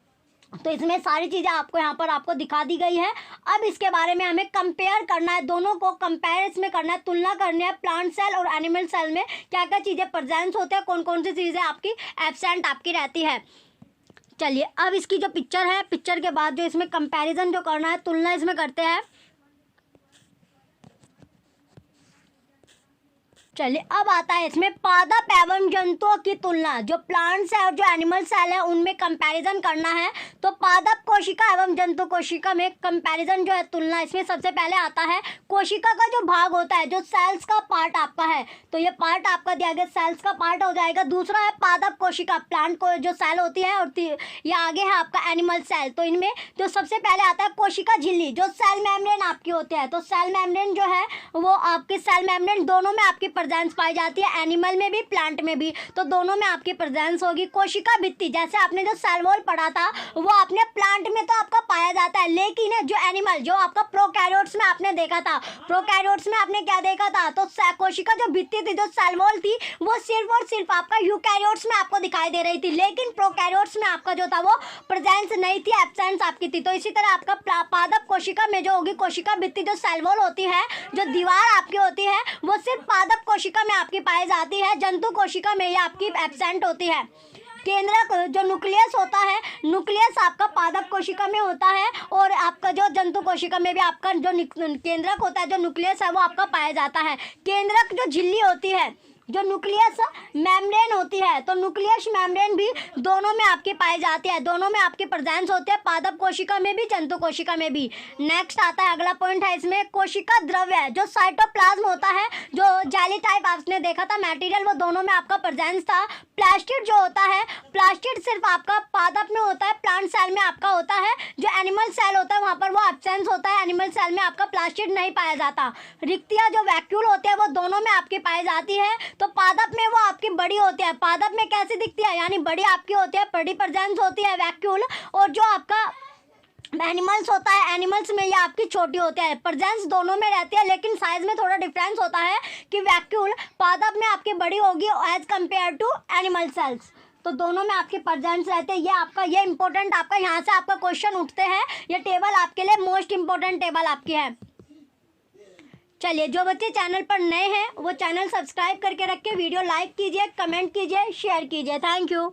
तो इसमें सारी चीज़ें आपको यहाँ पर आपको दिखा दी गई है। अब इसके बारे में हमें कंपेयर करना है, दोनों को कंपेयर इसमें करना है, तुलना करनी है प्लांट सेल और एनिमल सेल में क्या क्या चीज़ें प्रेजेंस होते हैं, कौन कौन सी चीज़ें आपकी एब्सेंट आपकी रहती है। चलिए अब इसकी जो पिक्चर है, पिक्चर के बाद जो इसमें कंपैरिजन जो करना है, तुलना इसमें करते हैं। चलिए अब आता है इसमें पादप एवं जंतुओं की तुलना। जो प्लांट्स है और जो एनिमल सेल है उनमें कंपैरिजन करना है। तो पादप कोशिका एवं जंतु कोशिका में कंपैरिजन जो है तुलना, इसमें सबसे पहले आता है कोशिका का जो भाग होता है जो सेल्स का पार्ट आपका है, तो ये पार्ट आपका दिया गया सेल्स का पार्ट हो जाएगा। दूसरा है पादप कोशिका प्लांट को जो सेल होती है, और ये आगे है आपका एनिमल सेल। तो इनमें जो सबसे पहले आता है कोशिका झिल्ली जो सेल मेम्ब्रेन आपकी होती है। तो सेल मेम्ब्रेन जो है वो आपकी सेल मेम्ब्रेन दोनों में आपकी प्रेजेंस पाई जाती है, एनिमल में भी प्लांट में भी, तो दोनों में आपकी प्रेजेंस होगी। कोशिका भित्ति जैसे आपने जो सेल वॉल पढ़ा था वो आपने प्लांट में तो आपका पाया जाता है, लेकिन जो एनिमल जो आपका प्रोकैरियोट्स में आपने देखा था, प्रोकैरियोट्स में आपने क्या देखा था, तो कोशिका जो भित्ति थी जो सेल वॉल थी वो सिर्फ और सिर्फ आपका यूकैरियोट्स में आपको दिखाई दे रही थी, लेकिन प्रोकैरियोट्स में आपका जो था वो प्रेजेंस नहीं थी, एब्सेंस आपकी थी। तो इसी तरह आपका पादप कोशिका में जो होगी कोशिका भित्ति जो सेल वॉल होती है, जो दीवार आपकी होती है वो सिर्फ पादप कोशिका में आपकी पाई जाती है, जंतु कोशिका में ये आपकी एब्सेंट होती है। केंद्रक जो न्यूक्लियस होता है, न्यूक्लियस आपका पादप कोशिका में होता है, और आपका जो जंतु कोशिका में भी आपका जो केंद्रक होता है जो न्यूक्लियस है वो आपका पाया जाता है। केंद्रक जो झिल्ली होती है जो न्यूक्लियस मेम्ब्रेन होती है, तो न्यूक्लियस मेम्ब्रेन भी दोनों में आपकी पाई जाती है, दोनों में आपकी प्रेजेंस होती है, पादप कोशिका में भी जंतु कोशिका में भी। नेक्स्ट आता है अगला पॉइंट है इसमें कोशिका द्रव्य जो साइटोप्लाज्म होता है, जो जेली टाइप आपने देखा था मटेरियल वो दोनों में आपका प्रेजेंस था। प्लास्टिड जो होता है, प्लास्टिड सिर्फ आपका पादप में होता है, प्लांट सेल में आपका होता है। जो एनिमल सेल होता है वहाँ पर वो एब्सेंस होता है, एनिमल सेल में आपका प्लास्टिड नहीं पाया जाता। रिक्तियाँ जो वैक्यूल होते हैं वो दोनों में आपकी पाई जाती है। तो पादप में वो आपकी बड़ी होती है, पादप में कैसी दिखती है यानी बड़ी आपकी होती है, बड़ी प्रेजेंस होती है वैक्यूल। और जो आपका एनिमल्स होता है एनिमल्स में ये आपकी छोटी होती है, प्रेजेंस दोनों में रहती है, लेकिन साइज में थोड़ा डिफरेंस होता है कि वैक्यूल पादप में आपकी बड़ी होगी as compare to animal cells. तो दोनों में आपके प्रेजेंस रहते हैं। ये आपका ये इंपॉर्टेंट आपका यहाँ से आपका क्वेश्चन उठते हैं, ये टेबल आपके लिए मोस्ट इंपॉर्टेंट टेबल आपकी है। चलिए जो बच्चे चैनल पर नए हैं वो चैनल सब्सक्राइब करके रखें, वीडियो लाइक कीजिए, कमेंट कीजिए, शेयर कीजिए। Thank you.